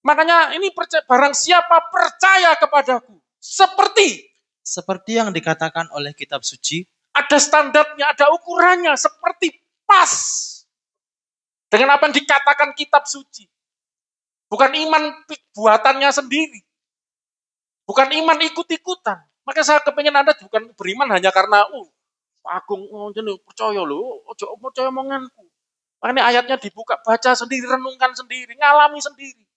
Makanya ini barang siapa percaya kepadaku. Seperti yang dikatakan oleh kitab suci. Ada standarnya, ada ukurannya. Seperti pas. Dengan apa yang dikatakan kitab suci. Bukan iman buatannya sendiri. Bukan iman ikut-ikutan. Maka saya kepengen Anda bukan beriman hanya karena, Pak Agung, percaya loh, ojo percaya omonganku. Makanya ayatnya dibuka, baca sendiri, renungkan sendiri, ngalami sendiri.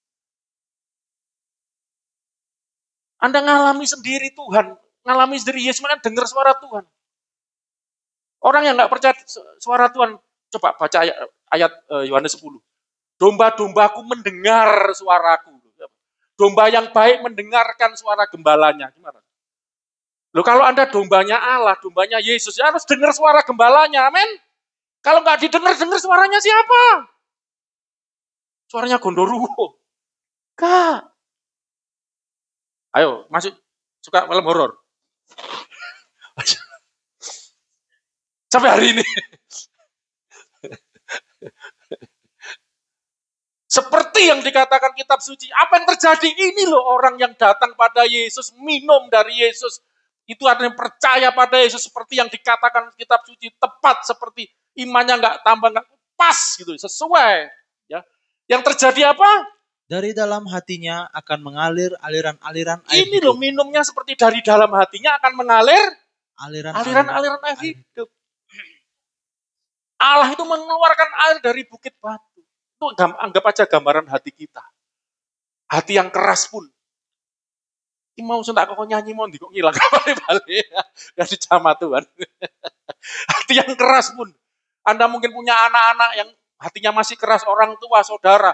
Anda ngalami sendiri Tuhan, ngalami sendiri Yesus, makanya dengar suara Tuhan. Orang yang nggak percaya suara Tuhan, coba baca ayat Yohanes 10. Domba-dombaku mendengar suaraku. Domba yang baik mendengarkan suara gembalanya. Gimana? Loh kalau Anda dombanya Allah, dombanya Yesus, ya harus dengar suara gembalanya, amin. Kalau nggak didengar suaranya siapa? Suaranya Gondoruo. Kak. Ayo, masuk suka film horor. Sampai hari ini. Seperti yang dikatakan kitab suci. Apa yang terjadi? Ini loh orang yang datang pada Yesus, minum dari Yesus. Itu artinya percaya pada Yesus seperti yang dikatakan kitab suci. Tepat seperti imannya nggak tambah, nggak pas gitu, sesuai. Ya. Yang terjadi apa? Dari dalam hatinya akan mengalir aliran-aliran air hidup. Ini loh minumnya seperti dari dalam hatinya akan mengalir aliran-aliran air hidup. Allah itu mengeluarkan air dari bukit batu. Itu anggap aja gambaran hati kita. hati yang keras pun. Ini mau sentak kok nyanyi mau kok ngilang balik dari jamaah Tuhan. Hati yang keras pun. Anda mungkin punya anak-anak yang hatinya masih keras, orang tua, saudara.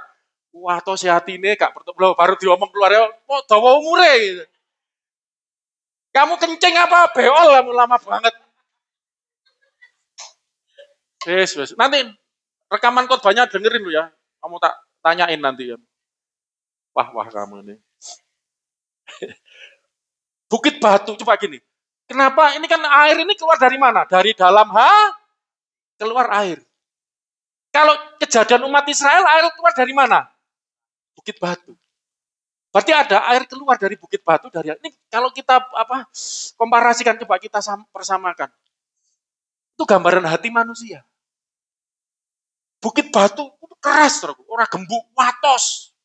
Wah, toh si hati ini gak bertemu, baru diomong keluar ya, kok dawa umure. Kamu kencing apa? Beol lama banget. Yes. Nanti rekaman khotbahnya dengerin lu ya. Kamu tak tanyain nanti ya. Wah kamu ini. Bukit Batu, coba gini. Kenapa? Ini kan air ini keluar dari mana? Dari dalam keluar air. Kalau kejadian umat Israel, air keluar dari mana? Bukit Batu. Berarti ada air keluar dari Bukit Batu dari ini. Kalau kita komparasikan, coba kita persamakan. Itu gambaran hati manusia. Bukit Batu itu keras, orang gembuk, watos.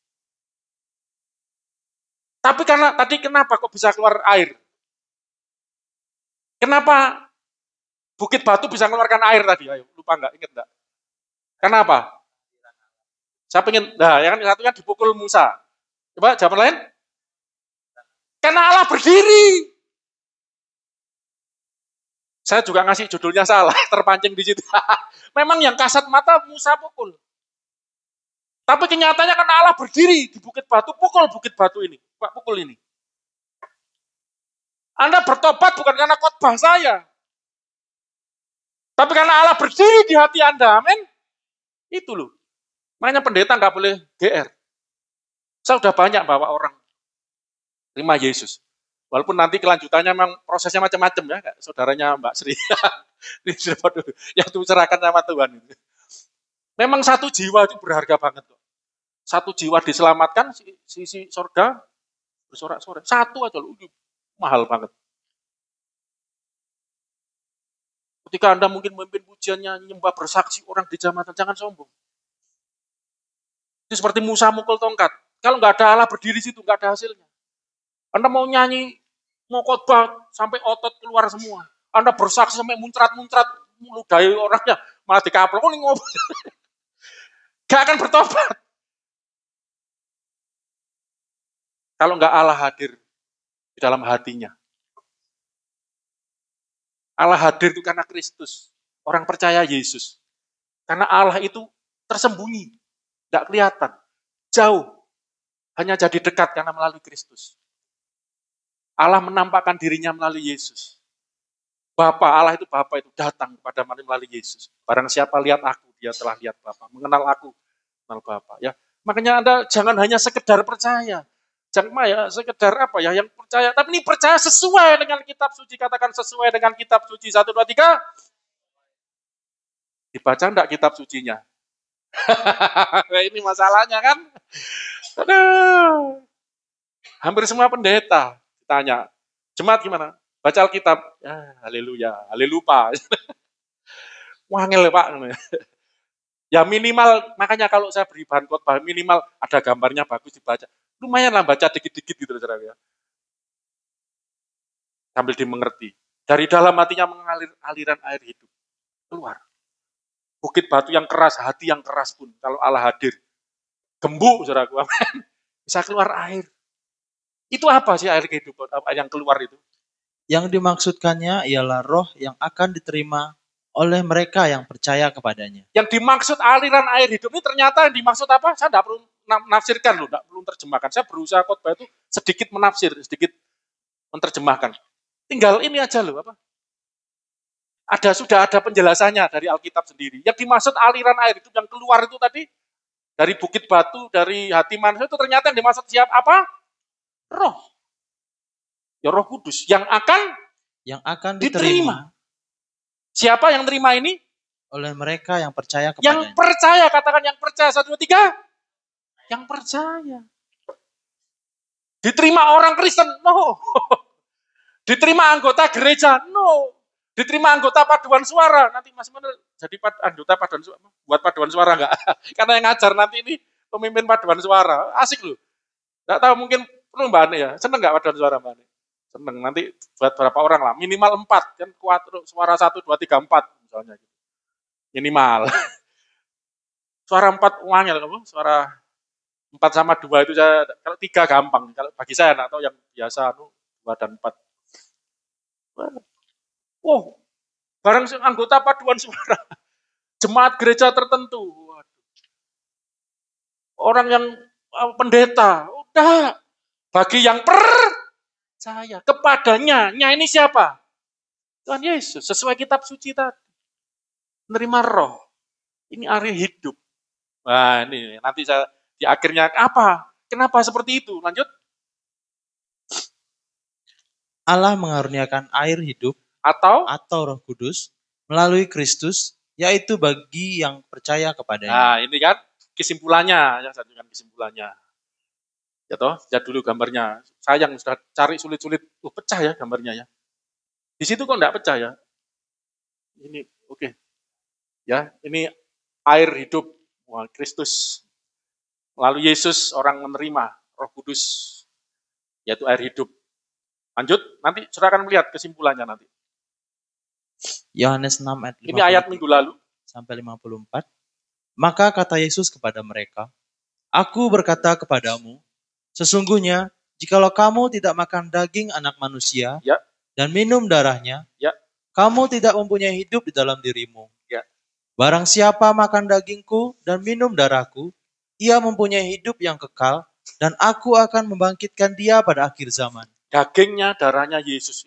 Tapi karena tadi kenapa kok bisa keluar air? Kenapa Bukit Batu bisa mengeluarkan air tadi? Ayo, lupa nggak? Ingat nggak? Kenapa? Saya pengen, yang satunya dipukul Musa. Coba jawaban lain? Karena Allah berdiri. Saya juga ngasih judulnya salah, terpancing di situ. Memang yang kasat mata Musa pukul. Tapi kenyataannya karena Allah berdiri di Bukit Batu, pukul Bukit Batu ini. Pak, pukul ini. Anda bertobat bukan karena khotbah saya. Tapi karena Allah berdiri di hati Anda, amin. Itu loh. Makanya pendeta nggak boleh GR. Saya udah banyak bawa orang terima Yesus. Walaupun nanti kelanjutannya memang prosesnya macam-macam ya, kayak saudaranya Mbak Sri. yang diserahkan sama Tuhan. Memang satu jiwa itu berharga banget kok. Satu jiwa diselamatkan, sisi surga bersorak-sorai. Satu aja loh, mahal banget. Ketika Anda mungkin memimpin pujiannya, nyembah bersaksi orang di jamaah, jangan sombong. Itu seperti Musa mukul tongkat. Kalau nggak ada Allah berdiri situ, nggak ada hasilnya. Anda mau nyanyi, mau khotbah, sampai otot keluar semua. Anda bersaksi sampai muncrat-muncrat, meludahi orangnya, malah dikaplok, ini ngobrol. Gak akan bertobat. Kalau nggak Allah hadir di dalam hatinya. Allah hadir itu karena Kristus. Orang percaya Yesus. Karena Allah itu tersembunyi. Nggak kelihatan. Jauh. Hanya jadi dekat karena melalui Kristus. Allah menampakkan dirinya melalui Yesus. Bapa, Allah itu Bapa itu datang kepada melalui Yesus. Barang siapa lihat aku, dia telah lihat Bapa. Mengenal aku, mengenal Bapa. Ya. Makanya Anda jangan hanya sekedar percaya. Jangan ya sekedar apa ya yang percaya. Tapi ini percaya sesuai dengan kitab suci. Katakan sesuai dengan kitab suci. 1, 2, 3. Dibaca enggak kitab sucinya? Ini masalahnya kan. Aduh. Hampir semua pendeta tanya, jemaat gimana? Baca Alkitab. Ya, haleluya, halelupa. Wangel Pak. Ya minimal, makanya kalau saya beri bahan khotbah, minimal ada gambarnya bagus dibaca. Lumayan lah baca dikit-dikit gitu, saudara ya. Sambil dimengerti. Dari dalam hatinya mengalir aliran air hidup. Keluar. Bukit Batu yang keras, hati yang keras pun, kalau Allah hadir. Gembuk, saudaraku. Bisa keluar air. Itu apa sih air kehidupan yang keluar itu? Yang dimaksudkannya ialah roh yang akan diterima oleh mereka yang percaya kepadanya. Yang dimaksud aliran air hidup ini ternyata yang dimaksud apa? Saya tidak perlu menafsirkan loh, tidak perlu terjemahkan. Saya berusaha khotbah itu sedikit menafsir, sedikit menerjemahkan. Tinggal ini aja loh, apa? Sudah ada penjelasannya dari Alkitab sendiri. Yang dimaksud aliran air hidup yang keluar itu tadi dari Bukit Batu, dari hati manusia itu ternyata yang dimaksud siapa? Apa? Roh. Ya Roh Kudus yang akan diterima. Siapa yang terima ini? Oleh mereka yang percaya kepadanya. Yang percaya, katakan yang percaya. 1, 2, 3. Yang percaya. Diterima orang Kristen? No. Diterima anggota gereja? No. Diterima anggota paduan suara? Nanti Mas Menel jadi anggota paduan suara. Buat paduan suara enggak? Karena yang ngajar nanti ini pemimpin paduan suara. Asik loh. Enggak tahu mungkin perlu Mbak Ane ya. Seneng enggak paduan suara Mbak Ane? Seneng. Nanti buat berapa orang lah. Minimal 4. Kan kuat suara 1, 2, 3, 4. Misalnya gitu. Minimal. Suara 4 wangel. Suara 4 sama 2 itu saya, kalau 3 gampang. Kalau bagi saya enggak tahu yang biasa 2 dan 4. Wow, bareng anggota paduan suara. Jemaat gereja tertentu. Orang yang pendeta. Udah. Bagi yang percaya kepadanya. Ini siapa? Tuhan Yesus. Sesuai kitab suci tadi. Menerima roh. Ini area hidup. Nah ini nanti saya di akhirnya apa? Kenapa seperti itu? Lanjut. Allah mengaruniakan air hidup Atau Roh Kudus melalui Kristus, yaitu bagi yang percaya kepadanya. Nah ini kan kesimpulannya. Ya, saya tunjukkan kesimpulannya. Ya toh, lihat dulu gambarnya. Sayang sudah cari sulit-sulit, pecah ya gambarnya ya. Di situ kok enggak pecah ya? Ini oke. Ya, ini air hidup. Wah, Kristus. Lalu Yesus orang menerima Roh Kudus, yaitu air hidup. Lanjut, nanti saudara akan melihat kesimpulannya nanti. Yohanes 6 ayat 50. Ini ayat minggu lalu. Sampai 54. Maka kata Yesus kepada mereka, Aku berkata kepadamu, sesungguhnya jikalau kamu tidak makan daging anak manusia Ya. dan minum darahnya, Ya. kamu tidak mempunyai hidup di dalam dirimu. Ya. Barang siapa makan dagingku dan minum darahku, ia mempunyai hidup yang kekal, dan aku akan membangkitkan dia pada akhir zaman. Dagingnya, darahnya Yesus.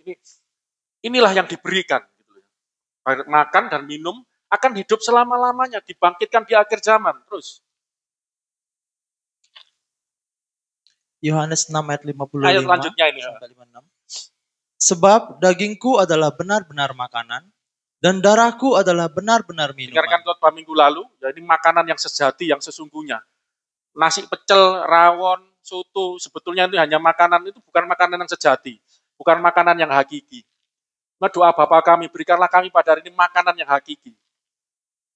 Inilah yang diberikan. Makan dan minum akan hidup selama-lamanya, dibangkitkan di akhir zaman. Terus. Yohanes 6 ayat 55 Ayat selanjutnya ini. Sampai 56. Sebab dagingku adalah benar-benar makanan, dan darahku adalah benar-benar minuman. Dengarkan khotbah minggu lalu, jadi makanan yang sejati, yang sesungguhnya. Nasi pecel, rawon, soto, sebetulnya itu hanya makanan, itu bukan makanan yang sejati. Bukan makanan yang hakiki. Nah, doa Bapa kami, berikanlah kami pada hari ini makanan yang hakiki.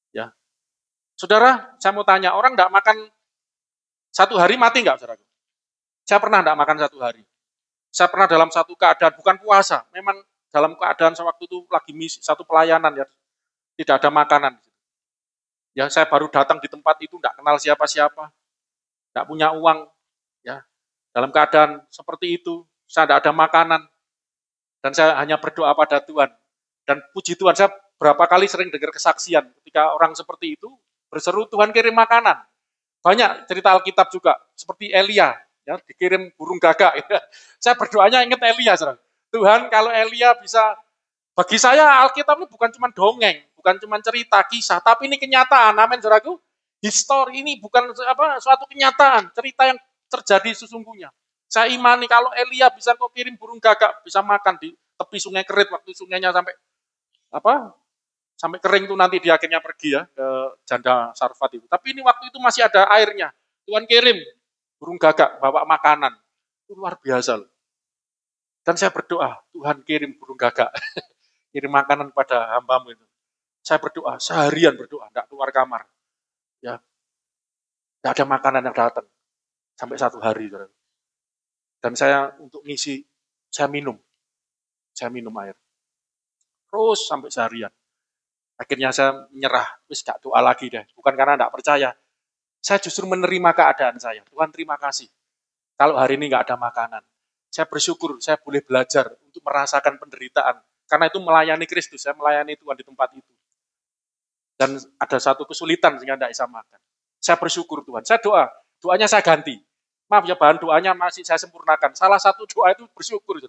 Ya, saudara, saya mau tanya, orang enggak makan 1 hari mati enggak, saudara? Saya pernah enggak makan 1 hari. Saya pernah dalam satu keadaan, bukan puasa, memang dalam keadaan waktu itu lagi misi, satu pelayanan ya, tidak ada makanan. Ya, saya baru datang di tempat itu, enggak kenal siapa-siapa, enggak punya uang, ya, dalam keadaan seperti itu, saya enggak ada makanan, dan saya hanya berdoa pada Tuhan. Dan puji Tuhan, saya berapa kali sering dengar kesaksian ketika orang seperti itu berseru, Tuhan kirim makanan. Banyak cerita Alkitab juga, seperti Elia, ya, dikirim burung gagak. Ya. Saya berdoanya ingat Elia. Tuhan, kalau Elia bisa, bagi saya Alkitab ini bukan cuma dongeng, bukan cuma cerita, kisah, tapi ini kenyataan. Amin, saudaraku. Histori ini bukan suatu kenyataan, cerita yang terjadi sesungguhnya. Saya imani kalau Elia bisa kok kirim burung gagak, bisa makan di tepi sungai Kerit, waktu sungainya sampai kering itu nanti dia akhirnya pergi ya ke janda Sarfat itu. Tapi ini waktu itu masih ada airnya. Tuhan kirim burung gagak bawa makanan. Itu luar biasa loh. Dan saya berdoa, Tuhan kirim burung gagak. Kirim makanan pada hambamu itu. Saya berdoa, seharian berdoa, enggak keluar kamar. Ya. Enggak ada makanan yang datang. Sampai 1 hari. Dan saya untuk ngisi, saya minum air. Terus sampai seharian. Akhirnya saya menyerah, wis gak doa lagi deh. Bukan karena enggak percaya. Saya justru menerima keadaan saya. Tuhan terima kasih. Kalau hari ini enggak ada makanan. Saya bersyukur, saya boleh belajar untuk merasakan penderitaan. Karena itu melayani Kristus, saya melayani Tuhan di tempat itu. Dan ada satu kesulitan sehingga enggak bisa makan. Saya bersyukur Tuhan. Saya doanya saya ganti. Maaf ya, bahan doanya masih saya sempurnakan. Salah satu doa itu bersyukur.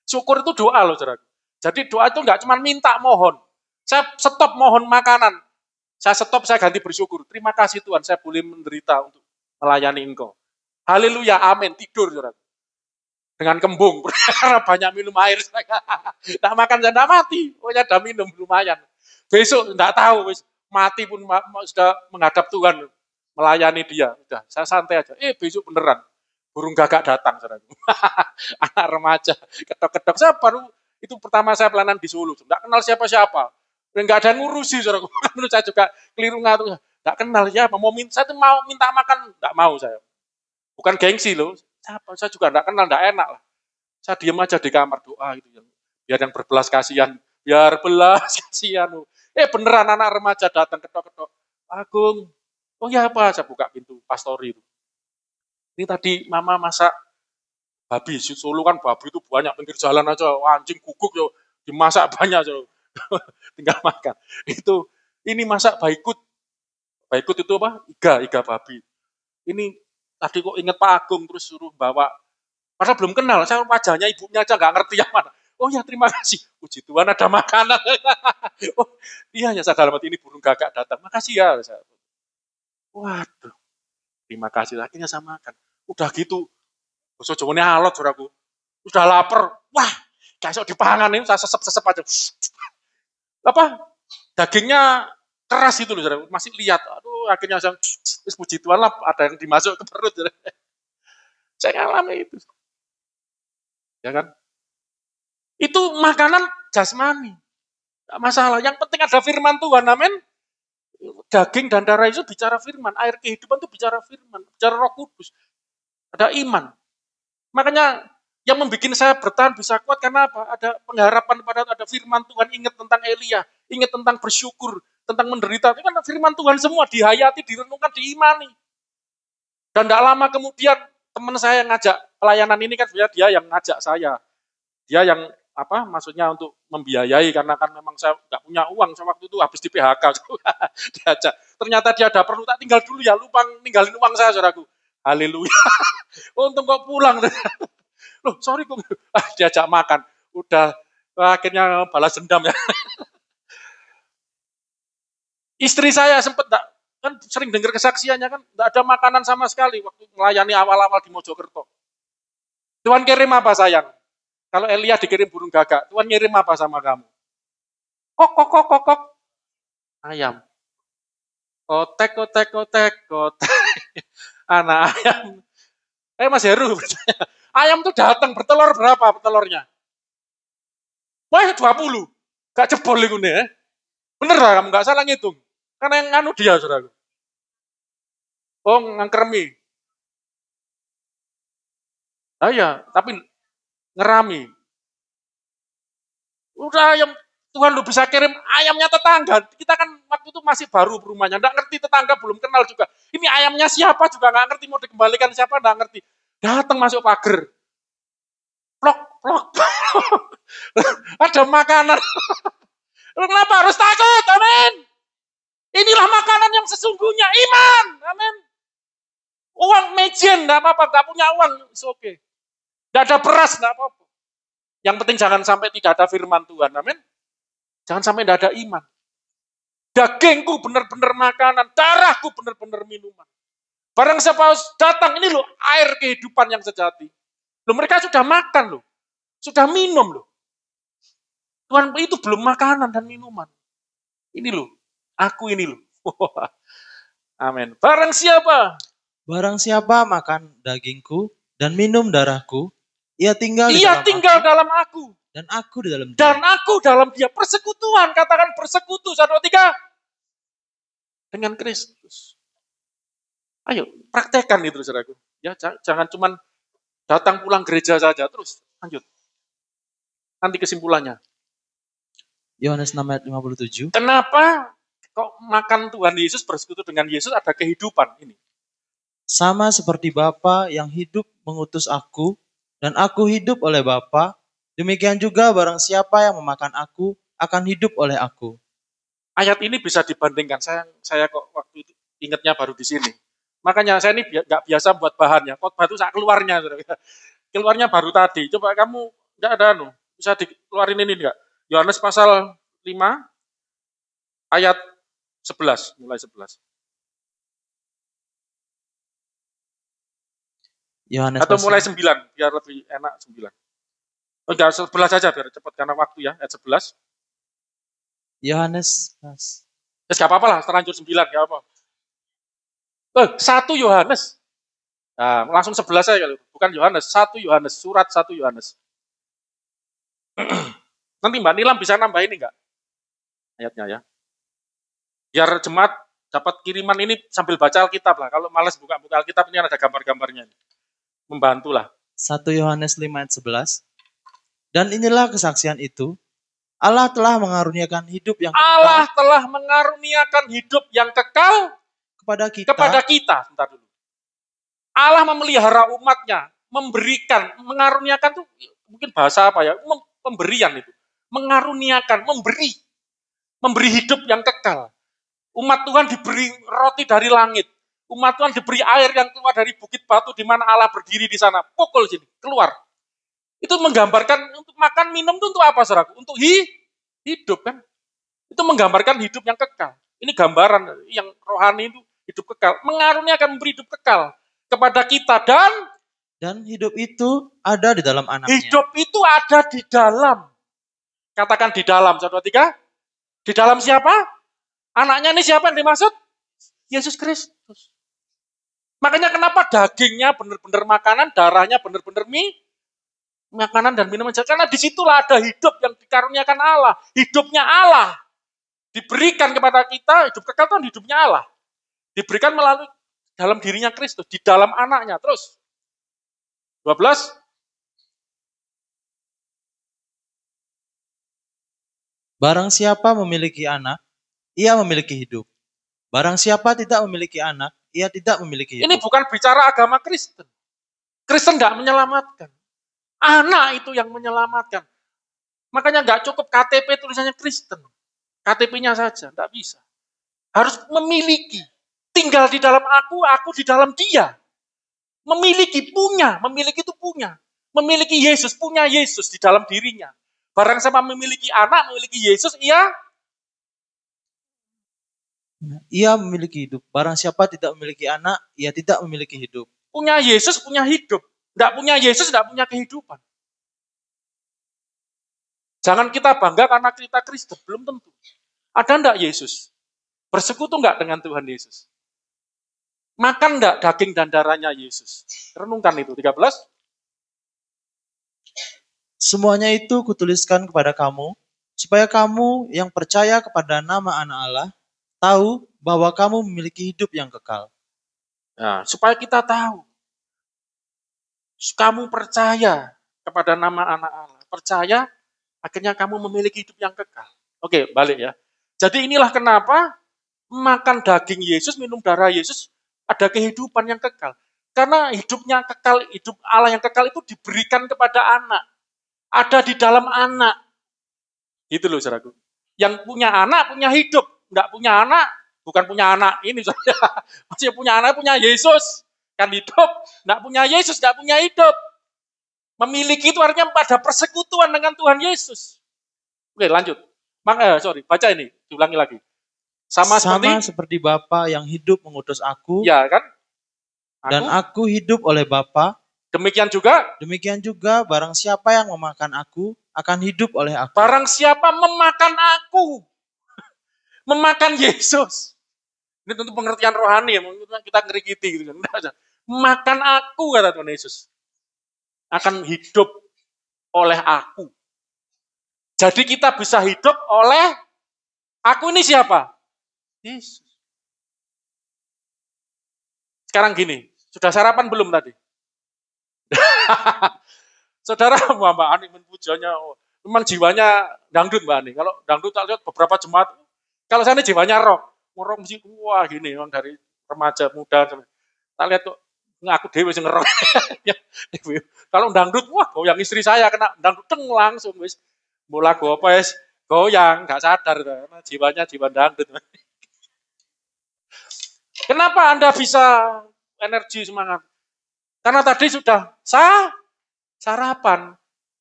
Syukur itu doa loh, saudara. Jadi doa itu enggak cuma minta, mohon. Saya stop mohon makanan. Saya stop, saya ganti bersyukur. Terima kasih Tuhan, saya boleh menderita untuk melayani Engkau. Haleluya, amin. Tidur, saudara. Dengan kembung, karena banyak minum air. Tidak makan, saya tidak mati. Pokoknya ada minum, lumayan. Besok, tidak tahu. Mati pun sudah menghadap Tuhan. Melayani dia. Udah, saya santai aja. Besok beneran. Burung gagak datang. Anak remaja. Ketok-ketok. Saya baru, itu pertama saya pelayanan di Solo. Tidak kenal siapa-siapa. Enggak ada yang ngurusi, saudara. Menurut saya juga keliru ngatur. Enggak kenal siapa. Saya tuh mau minta makan, enggak mau saya. Bukan gengsi loh. Saya juga enggak kenal, enggak enak lah. Saya diam aja di kamar doa itu. Biar yang berbelas kasihan. Biar belas kasihan. Beneran anak remaja datang ketok-ketok. Agung. Oh ya apa? Saya buka pintu pastori itu. Ini tadi mama masak babi, Solo kan babi itu banyak, pinggir jalan aja, anjing guguk yo, dimasak banyak aja, tinggal makan. Ini masak baikut, baikut itu apa? Iga babi. Ini tadi kok inget Pak Agung terus suruh bawa, padahal belum kenal, saya wajahnya ibunya aja nggak ngerti yang mana. Oh ya terima kasih, puji Tuhan ada makanan. Oh iya ya saya dalam hati ini burung gagak datang, makasih ya. Waduh, terima kasih, akhirnya saya makan. Udah gitu, basa Jawane alot saudaraku. Udah lapar, wah, kayak dipangan ini saya sesep-sesep aja. Apa? Dagingnya keras itu loh, saudaraku. Masih lihat. Aduh, akhirnya saya puji Tuhan lah ada yang dimasuk ke perut. Saudara. Saya ngalami itu. Ya kan? Itu makanan jasmani. Tidak masalah. Yang penting ada firman Tuhan. Amin. Daging dan darah itu bicara firman. Air kehidupan itu bicara firman. Bicara Roh Kudus. Ada iman. Makanya yang membuat saya bertahan bisa kuat karena apa? Ada pengharapan pada ada firman Tuhan, ingat tentang Elia, ingat tentang bersyukur, tentang menderita. Itu kan firman Tuhan semua dihayati, direnungkan, diimani. Dan tidak lama kemudian teman saya yang ngajak pelayanan ini kan sebenarnya dia yang ngajak saya. Dia yang apa? Maksudnya untuk membiayai karena kan memang saya nggak punya uang. Saya waktu itu habis di PHK diajak. Ternyata dia ada perlu, tak tinggal dulu ya, lupa ninggalin uang saya, saudaraku. Haleluya. Untung kok pulang. Loh, sorry kok diajak makan. Udah akhirnya balas dendam ya. Istri saya sempat kan sering dengar kesaksiannya kan enggak ada makanan sama sekali waktu melayani awal-awal di Mojokerto. Tuhan kirim apa sayang? Kalau Elia dikirim burung gagak, Tuhan ngirim apa sama kamu? Kok kok kok kok kok. Ayam. Kotek kotek kotek kotek. Anak ayam. Mas Heru, ayam tuh datang bertelur berapa telurnya? Wah 20. Gak jebol itu nih. Bener lah kamu gak salah ngitung. Karena yang nganu dia saudara. Oh ngangkermi. Ah ya, tapi ngerami. Udah ayam Tuhan lu bisa kirim ayamnya tetangga. Kita kan waktu itu masih baru rumahnya, nggak ngerti tetangga, belum kenal juga. Ini ayamnya siapa juga nggak ngerti, mau dikembalikan siapa nggak ngerti. Datang masuk pagar. Plok, plok, plok. Ada makanan. Kenapa harus takut? Amin. Inilah makanan yang sesungguhnya, iman. Amin. Uang mejen, nggak apa-apa, nggak punya uang, oke. Okay. Nggak ada beras, nggak apa-apa. Yang penting jangan sampai tidak ada firman Tuhan, amin. Jangan sampai tidak ada iman. Dagingku benar-benar makanan, darahku benar-benar minuman. Barang siapa datang, ini loh air kehidupan yang sejati. Loh mereka sudah makan loh, sudah minum loh. Tuhan itu belum makanan dan minuman. Ini loh, aku ini loh. Amin. Barang siapa makan dagingku dan minum darahku, ia tinggal dalam aku. Dan aku di dalam dia. Dan aku dalam dia. Persekutuan. Katakan persekutu. 1, 2, 3. Dengan Kristus. Ayo, praktekkan itu, saudaraku. Ya, jangan cuma datang pulang gereja saja. Terus, lanjut. Nanti kesimpulannya. Yohanes 6 ayat 57. Kenapa kok makan Tuhan Yesus, bersekutu dengan Yesus, ada kehidupan ini? Sama seperti Bapa yang hidup mengutus aku, dan aku hidup oleh Bapa, demikian juga barang siapa yang memakan aku akan hidup oleh aku. Ayat ini bisa dibandingkan. Saya kok waktu itu ingatnya baru di sini. Makanya saya ini nggak biasa buat bahannya. Khotbah itu saat keluarnya. Keluarnya baru tadi. Coba kamu nggak ada bisa dikeluarin ini enggak? Yohanes pasal 5 ayat 11, mulai 11. Yohanes atau mulai 9 biar lebih enak 9. Oh, enggak, 11 saja biar cepat karena waktu ya, ayat 11. Yohanes. Enggak apa-apa lah, terlanjur 9, enggak apa. 1 Yohanes. Nah, langsung 11 saja kalau bukan Yohanes, 1 Yohanes, surat 1 Yohanes. Nanti Mbak Nilam bisa nambah ini enggak? Ayatnya ya. Biar jemaat dapat kiriman ini sambil baca Alkitab lah. Kalau malas buka-buka Alkitab ini ada gambar-gambarnya. Membantulah. 1 Yohanes 5 ayat 11. Dan inilah kesaksian itu, Allah telah mengaruniakan hidup yang kekal. Allah telah mengaruniakan hidup yang kekal kepada kita. Bentar dulu. Allah memelihara umatnya, memberikan, mengaruniakan tuh mungkin bahasa apa ya, pemberian itu. Mengaruniakan, memberi hidup yang kekal. Umat Tuhan diberi roti dari langit. Umat Tuhan diberi air yang keluar dari bukit batu di mana Allah berdiri di sana. Pukul sini, keluar. Itu menggambarkan untuk makan minum itu untuk apa, saudaraku? Untuk hidup kan? Itu menggambarkan hidup yang kekal. Ini gambaran yang rohani itu hidup kekal. Mengaruniakan memberi hidup kekal kepada kita Dan hidup itu ada di dalam anaknya. hidup itu ada di dalam. Katakan di dalam, 1, 2, 3. Di dalam siapa? Anaknya ini siapa yang dimaksud? Yesus Kristus. Makanya kenapa dagingnya benar-benar makanan, darahnya benar-benar makanan dan minuman. Karena disitulah ada hidup yang dikaruniakan Allah. Hidupnya Allah diberikan kepada kita, hidup kekal itu hidupnya Allah. Diberikan melalui dalam dirinya Kristus, di dalam anaknya. Terus, 12. Barang siapa memiliki anak, ia memiliki hidup. Barang siapa tidak memiliki anak, ia tidak memiliki hidup. Ini bukan bicara agama Kristen. Kristen nggak menyelamatkan. Anak itu yang menyelamatkan. Makanya nggak cukup KTP tulisannya Kristen. KTP-nya saja, nggak bisa. Harus memiliki. Tinggal di dalam aku di dalam dia. Memiliki, punya. Memiliki itu punya. Memiliki Yesus, punya Yesus di dalam dirinya. Barang siapa memiliki anak, memiliki Yesus, ia memiliki hidup. Barang siapa tidak memiliki anak, ia tidak memiliki hidup. Punya Yesus, punya hidup. Tidak punya Yesus, tidak punya kehidupan. Jangan kita bangga karena kita Kristen, belum tentu. Ada enggak Yesus? Bersekutu enggak dengan Tuhan Yesus? Makan enggak daging dan darahnya Yesus? Renungkan itu, 13. Semuanya itu kutuliskan kepada kamu, supaya kamu yang percaya kepada nama anak Allah, tahu bahwa kamu memiliki hidup yang kekal. Nah, supaya kita tahu. Kamu percaya kepada nama anak Allah. Percaya, akhirnya kamu memiliki hidup yang kekal. Oke, balik ya. Jadi inilah kenapa makan daging Yesus, minum darah Yesus, ada kehidupan yang kekal. Karena hidupnya kekal, hidup Allah yang kekal itu diberikan kepada anak. Ada di dalam anak. Gitu loh, saudaraku. Yang punya anak, punya hidup. Enggak punya anak, bukan punya anak. Ini saudara. Masih punya anak, punya Yesus. Kan hidup. Enggak punya Yesus, enggak punya hidup. Memiliki itu artinya pada persekutuan dengan Tuhan Yesus. Oke, lanjut. Baca ini. Diulangi lagi. Sama seperti Bapa yang hidup mengutus aku, ya kan? Dan aku hidup oleh Bapa. Demikian juga barang siapa yang memakan aku akan hidup oleh aku. Barang siapa memakan aku, memakan Yesus. Ini tentu pengertian rohani ya, kita ngerikiti gitu kan. Makan aku, kata Tuhan Yesus, akan hidup oleh aku. Jadi kita bisa hidup oleh aku ini siapa? Yesus. Sekarang gini, sudah sarapan belum tadi? Saudara, Mbak Ani menpujanya, memang jiwanya dangdut Mbak Ani. Kalau dangdut tak lihat beberapa jemaat, kalau saya ini jiwanya rock mesti wah gini, memang dari remaja muda. Tak lihat kok ngaku dewe sing ngerok. Kalau dangdut, wah goyang istri saya kena dangdut langsung wis. Bola go apa wis goyang, nggak sadar karena jiwanya jiwa dangdut. Kenapa Anda bisa energi semangat? Karena tadi sudah sarapan.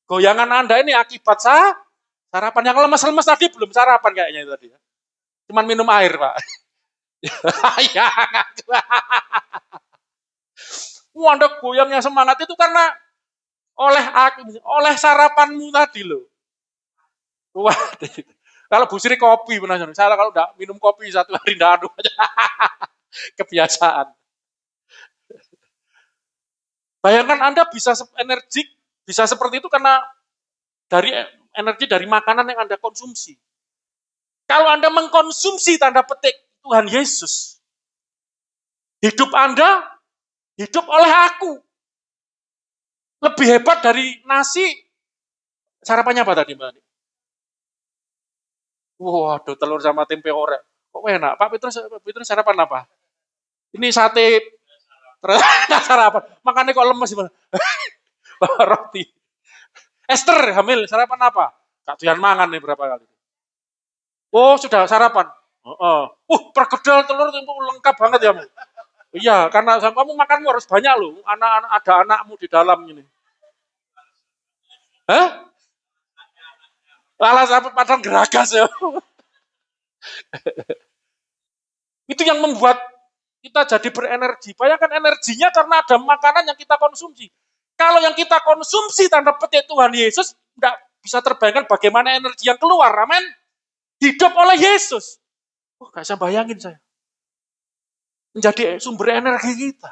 Goyangan Anda ini akibat sarapan. Yang lemes-lemes tadi belum sarapan kayaknya itu tadi. Cuman minum air, Pak. Ya, Anda goyangnya semangat itu karena oleh sarapanmu tadi loh. Wah, kalau Bu Sri kopi benar. Saya kalau enggak minum kopi satu hari enggak aduh aja. Kebiasaan. Bayangkan Anda bisa energik, bisa seperti itu karena dari energi dari makanan yang Anda konsumsi. Kalau Anda mengkonsumsi tanda petik Tuhan Yesus, hidup Anda hidup oleh aku. Lebih hebat dari nasi. Sarapannya apa tadi, Mbak? Waduh, telur sama tempe orek. Kok enak? Pak Petrus sarapan apa? Ini sate Nggak sarapan. Makannya kok lemes gimana? Bawa roti. Esther hamil, sarapan apa? Kak Tuhan mangan nih berapa kali. Oh, sudah sarapan. Perkedel telur itu lengkap banget ya. Iya, karena kamu makanmu harus banyak loh. Anak-anak ada anakmu di dalam ini. Hah? Alas apa padang geragas ya. Itu yang membuat kita jadi berenergi. Bayangkan energinya karena ada makanan yang kita konsumsi. Kalau yang kita konsumsi tanda petik Tuhan Yesus, tidak bisa terbayangkan bagaimana energi yang keluar. Amin. Hidup oleh Yesus. Gak bisa bayangin saya. Menjadi sumber energi kita.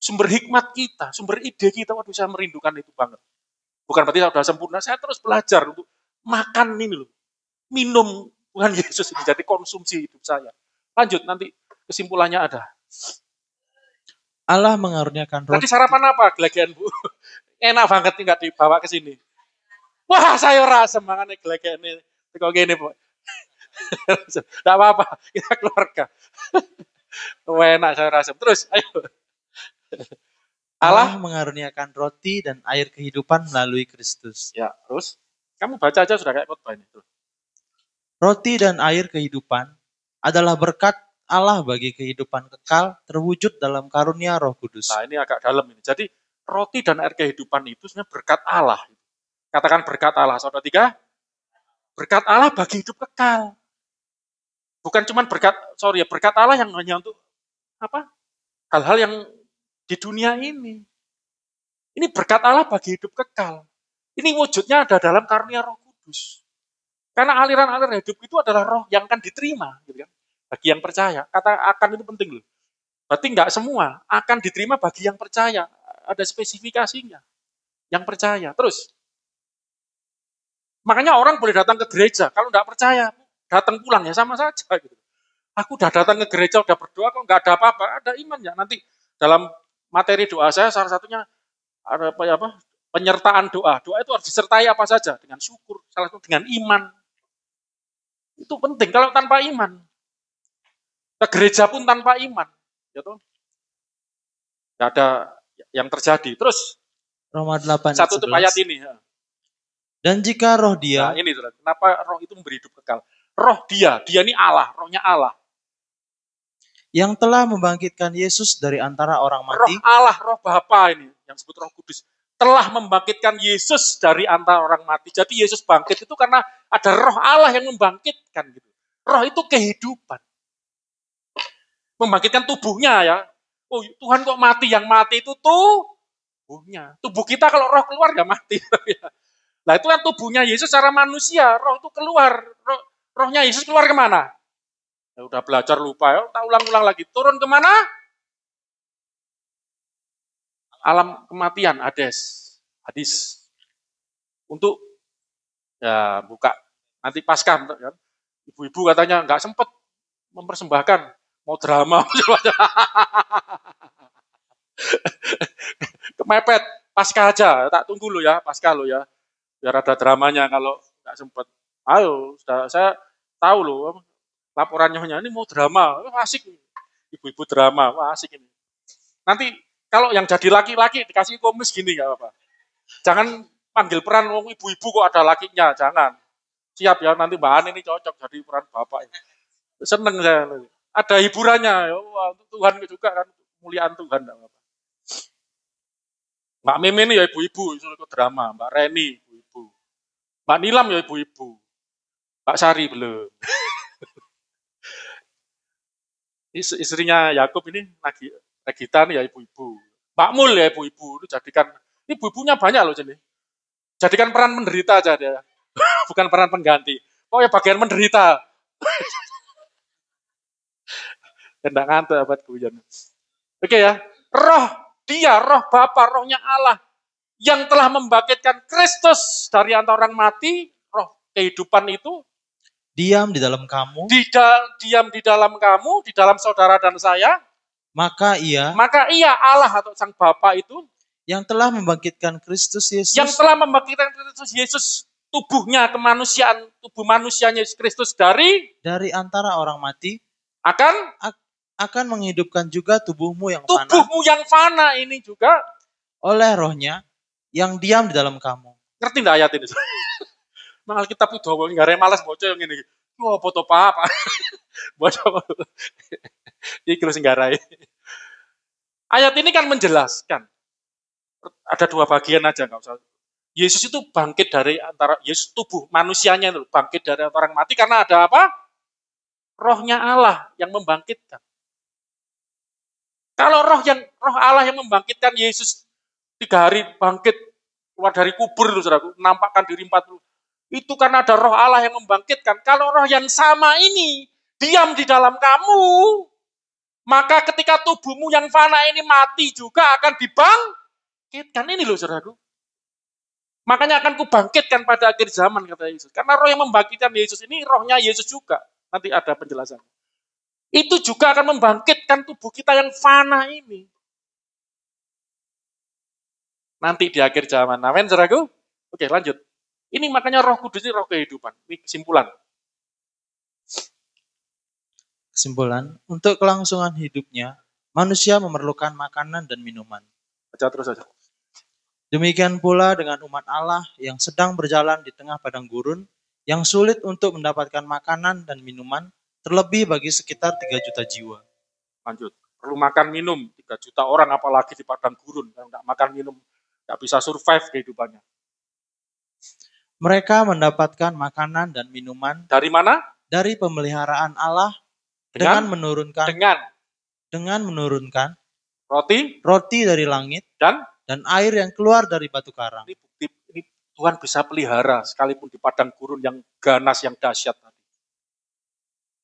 Sumber hikmat kita. Sumber ide kita. Waduh, saya merindukan itu banget. Bukan berarti saya sudah sempurna. Saya terus belajar untuk makan ini loh. Minum Tuhan Yesus ini jadi konsumsi hidup saya. Lanjut, nanti kesimpulannya ada. Allah mengaruniakan roh. Tadi sarapan apa gelegean Bu? Enak banget nggak dibawa ke sini. Wah, sayur asem makanya gelegean ini. Kok gini Bu? Tidak apa-apa, kita keluarga. Enak sayur asem. Terus, ayo. Allah mengaruniakan roti dan air kehidupan melalui Kristus. Ya, terus kamu baca aja sudah kayak khotbah ini. Roti dan air kehidupan adalah berkat Allah bagi kehidupan kekal terwujud dalam karunia Roh Kudus. Nah, ini agak dalam ini. Jadi, roti dan air kehidupan itu sebenarnya berkat Allah. Katakan berkat Allah. Saudara tiga, berkat Allah bagi hidup kekal. Bukan cuma berkat Allah yang hanya untuk apa? Hal-hal yang di dunia ini. Ini berkat Allah bagi hidup kekal. Ini wujudnya ada dalam karunia Roh Kudus. Karena aliran-aliran hidup itu adalah roh yang akan diterima, gitu kan? Bagi yang percaya. Kata akan itu penting loh. Berarti nggak semua akan diterima bagi yang percaya. Ada spesifikasinya. Yang percaya. Terus, makanya orang boleh datang ke gereja. Kalau nggak percaya, datang pulang ya sama saja. Gitu. Aku udah datang ke gereja, udah berdoa, kok nggak ada apa-apa. Ada iman ya. Nanti dalam materi doa saya, salah satunya ada apa? Penyertaan doa. Doa itu harus disertai apa saja? Dengan syukur. Salah satu dengan iman. Itu penting. Kalau tanpa iman, ke gereja pun tanpa iman, gitu. Nggak ada yang terjadi. Terus Roma 8 satu tutup ayat ini. Dan jika roh dia, nah ini kenapa roh itu memberi hidup kekal? Roh dia ini Allah, rohnya Allah. Yang telah membangkitkan Yesus dari antara orang mati. Roh Allah, roh Bapa ini, yang disebut Roh Kudus, telah membangkitkan Yesus dari antara orang mati. Jadi Yesus bangkit itu karena ada roh Allah yang membangkitkan. Gitu. Roh itu kehidupan. Membangkitkan tubuhnya ya. Oh Tuhan kok mati? Yang mati itu tubuhnya. Tubuh kita kalau roh keluar nggak mati. Nah itu kan tubuhnya Yesus secara manusia. Roh itu keluar. Rohnya Yesus keluar kemana? Ya udah belajar lupa ya. Tak ulang-ulang lagi. Turun kemana? Alam kematian, Hades. Untuk ya buka nanti Paskah kan. Ibu-ibu katanya nggak sempat mempersembahkan, mau drama. Kemepet, Paskah aja, tak tunggu lo ya, Paskah lo ya. Biar ada dramanya kalau nggak sempat. Ayo, sudah saya tahu loh laporannya ini mau drama, asik. Ibu-ibu drama, wah asik ini. Nanti kalau yang jadi laki-laki dikasih komis gini nggak apa-apa. Jangan panggil peran ibu-ibu kok ada lakinya, jangan. Siap ya, nanti Mbak Ani ini cocok jadi peran bapak. Seneng saya. Ada hiburannya, wah, Tuhan juga kan, kemuliaan Tuhan. Mbak Meme ini ya ibu-ibu, ikut drama. Mbak Reni, ibu-ibu. Mbak Nilam ya ibu-ibu. Mbak Sari belum. Istrinya Yakub ini lagi Regita nih ya ibu-ibu. Mbak Mul ya ibu-ibu. Itu jadikan, ibu-ibunya banyak loh jadi. Jadikan peran menderita aja dia. Bukan peran pengganti. Oh ya bagian menderita. Tidak ngantuk abad guyon. Oke ya. Roh dia, roh Bapa, rohnya Allah. Yang telah membangkitkan Kristus dari antara orang mati. Roh kehidupan itu. Diam di dalam kamu. Diam di dalam kamu, di dalam saudara dan saya. Maka ia Allah atau Sang Bapa itu. Yang telah membangkitkan Kristus Yesus. Yang telah membangkitkan Kristus Yesus. Tubuhnya kemanusiaan, tubuh manusianya Yesus Kristus dari antara orang mati akan akan menghidupkan juga tubuhmu yang fana Tubuhmu yang fana ini juga, oleh rohnya yang diam di dalam kamu. ngerti enggak ayat ini? Mang Alkitab itu nggak ada malas baca yang ini. Wah, foto apa? Baca ini terus nggarai. Ayat ini kan menjelaskan. Ada dua bagian aja, nggak usah. Yesus itu bangkit dari antara, Yesus tubuh manusianya itu bangkit dari orang mati karena ada apa? Rohnya Allah yang membangkitkan. Kalau roh Allah yang membangkitkan Yesus 3 hari bangkit keluar dari kubur itu, saudaraku, nampakkan diri 40. Itu karena ada roh Allah yang membangkitkan. Kalau roh yang sama ini diam di dalam kamu, maka ketika tubuhmu yang fana ini mati juga akan dibangkitkan. Ini loh, saudaraku. Makanya akan kubangkitkan pada akhir zaman, kata Yesus. Karena roh yang membangkitkan Yesus ini rohnya Yesus juga. Nanti ada penjelasan. Itu juga akan membangkitkan tubuh kita yang fana ini. Nanti di akhir zaman. Amin, saudaraku? Oke, lanjut. Ini makanya Roh Kudus ini roh kehidupan. Ini kesimpulan. Kesimpulan, untuk kelangsungan hidupnya, manusia memerlukan makanan dan minuman. Baca terus saja. Demikian pula dengan umat Allah yang sedang berjalan di tengah padang gurun, yang sulit untuk mendapatkan makanan dan minuman, terlebih bagi sekitar 3 juta jiwa. Lanjut. Perlu makan minum. 3 juta orang apalagi di padang gurun. Kalau nggak makan minum, nggak bisa survive kehidupannya. Mereka mendapatkan makanan dan minuman dari mana? Dari pemeliharaan Allah dengan menurunkan roti dari langit dan air yang keluar dari batu karang. Ini bukti ini Tuhan bisa pelihara sekalipun di padang gurun yang ganas, yang dahsyat tadi.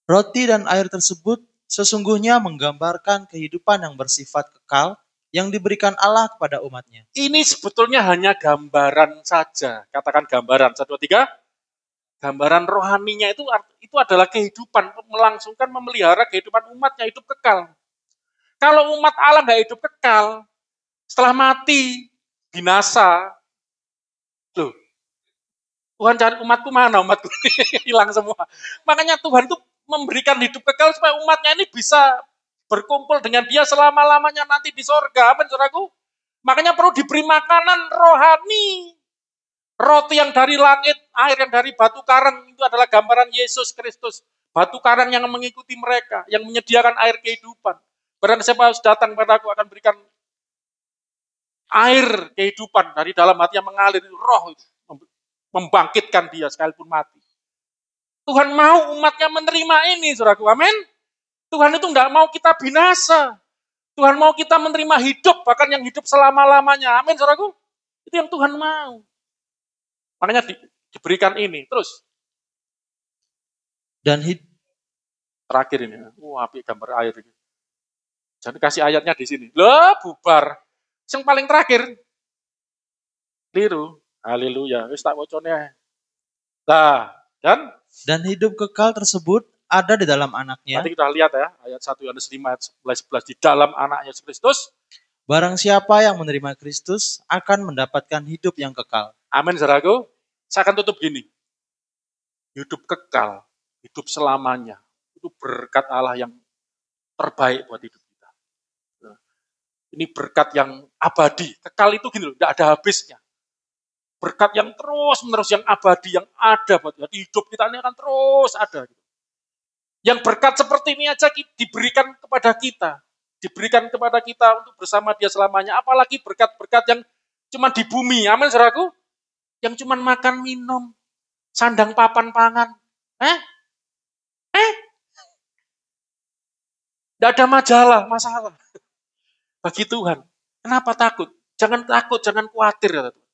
Roti dan air tersebut sesungguhnya menggambarkan kehidupan yang bersifat kekal yang diberikan Allah kepada umatnya. Ini sebetulnya hanya gambaran saja. Katakan gambaran. 1, 2, 3. Gambaran rohaninya itu adalah kehidupan, melangsungkan, memelihara kehidupan umatnya, hidup kekal. Kalau umat Allah nggak hidup kekal, setelah mati, binasa. Loh, Tuhan cari umatku mana? Umatku hilang semua. Makanya Tuhan itu memberikan hidup kekal supaya umatnya ini bisa berkumpul dengan dia selama-lamanya nanti di sorga. Amin, saudaraku? Makanya perlu diberi makanan rohani. Roti yang dari langit, air yang dari batu karang, itu adalah gambaran Yesus Kristus. Batu karang yang mengikuti mereka, yang menyediakan air kehidupan. Barang siapa datang padaku akan berikan air kehidupan dari dalam hati yang mengalir, roh itu membangkitkan dia sekalipun mati. Tuhan mau umatnya menerima ini, saudaraku. Amin. Tuhan itu enggak mau kita binasa. Tuhan mau kita menerima hidup, bahkan yang hidup selama-lamanya. Amin, saudaraku. Itu yang Tuhan mau. Makanya diberikan ini. Terus. Dan terakhir ini. Api gambar air. Jadi kasih ayatnya di sini. Loh, bubar. Yang paling terakhir. Liru. Haleluya. Wis tak wocone. Nah, dan hidup kekal tersebut ada di dalam anaknya. Nanti kita lihat ya, ayat 1 Yohanes 5 ayat 11 di dalam anaknya Yesus Kristus. Barang siapa yang menerima Kristus akan mendapatkan hidup yang kekal. Amin, saudaraku. Saya akan tutup gini. Hidup kekal, hidup selamanya. Itu berkat Allah yang terbaik buat hidup kita. Ini berkat yang abadi. Kekal itu gini loh, tidak ada habisnya. Berkat yang terus-menerus, yang abadi, yang ada buat hidup kita ini akan terus ada. Yang berkat seperti ini aja diberikan kepada kita. Diberikan kepada kita untuk bersama dia selamanya. Apalagi berkat-berkat yang cuma di bumi. Amin, saudaraku. Yang cuma makan, minum, sandang, papan, pangan. Tidak ada masalah. Bagi Tuhan. Kenapa takut? Jangan takut, jangan khawatir. Kata Tuhan.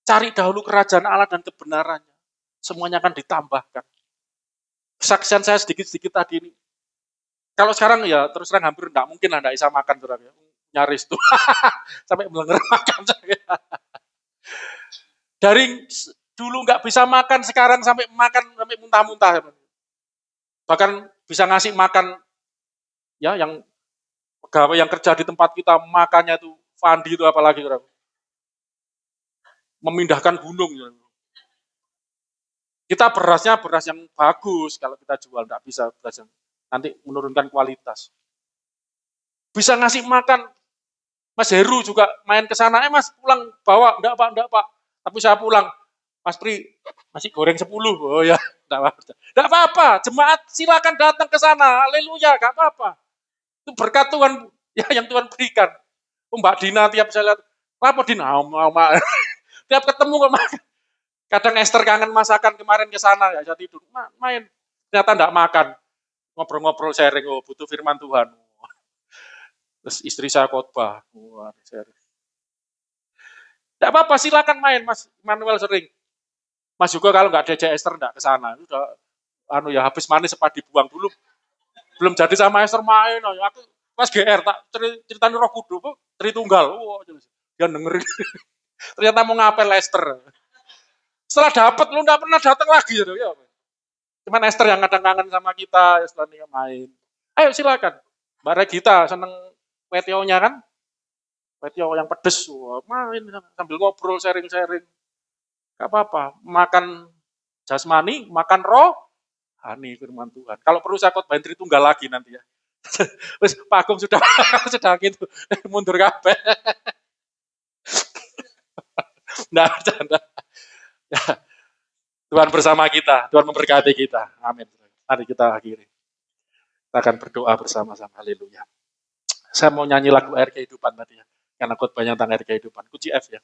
Cari dahulu kerajaan Allah dan kebenarannya. Semuanya akan ditambahkan. Kesaksian saya sedikit-sedikit tadi ini. Kalau sekarang ya terus terang hampir enggak mungkin lah enggak bisa makan. Saudara. Nyaris tuh. Sampai melenger makan. Dari dulu enggak bisa makan, sekarang sampai makan sampai muntah-muntah. Bahkan bisa ngasih makan ya yang pegawai yang kerja di tempat kita makannya itu Fandi itu apalagi. Saudara. Memindahkan gunung. Kita berasnya beras yang bagus, kalau kita jual tidak bisa beras yang nanti menurunkan kualitas. Bisa ngasih makan. Mas Heru juga main ke sana, Mas pulang bawa, enggak Pak. Tapi saya pulang, Mas Pri, nasi goreng 10. Oh ya, enggak apa-apa. Jemaat silakan datang ke sana. Haleluya, enggak apa-apa. Itu berkat Tuhan ya yang Tuhan berikan. Mbak Dina tiap saya lihat, apa Dina? Tiap ketemu kadang Esther kangen masakan kemarin ke sana ya saya tidur main. Ternyata enggak makan. Ngobrol-ngobrol sharing, oh butuh firman Tuhan. Terus istri saya khotbah. Tidak apa-apa, silakan main, Mas Manuel sering. Mas juga kalau nggak diajak Esther nggak ke sana. Udah habis manis sempat dibuang dulu. Belum jadi sama Esther main. Aku Mas GR tak ceritain Roh Kudus, Tritunggal. Dia dengerin. Ternyata mau ngapel Esther. Setelah dapat lu nggak pernah datang lagi ya. Cuman Esther yang kadang kangen sama kita, setelah main. Ayo silakan. Mbak Regita seneng PTO-nya kan? PTO yang pedes, main sambil ngobrol, sharing-sharing. Gak apa-apa, makan jasmani, makan rohani firman Tuhan. Kalau perlu saya khotbahin Tritunggal lagi nanti ya. Wis Pak Agung sudah gitu, mundur kabeh. Nah, bercanda. Ya. Tuhan bersama kita, Tuhan memberkati kita. Amin. Mari kita akhiri. Kita akan berdoa bersama-sama. Haleluya. Saya mau nyanyi lagu Air Kehidupan tadi ya. Karena khotbahnya tentang air kehidupan. Kunci F ya.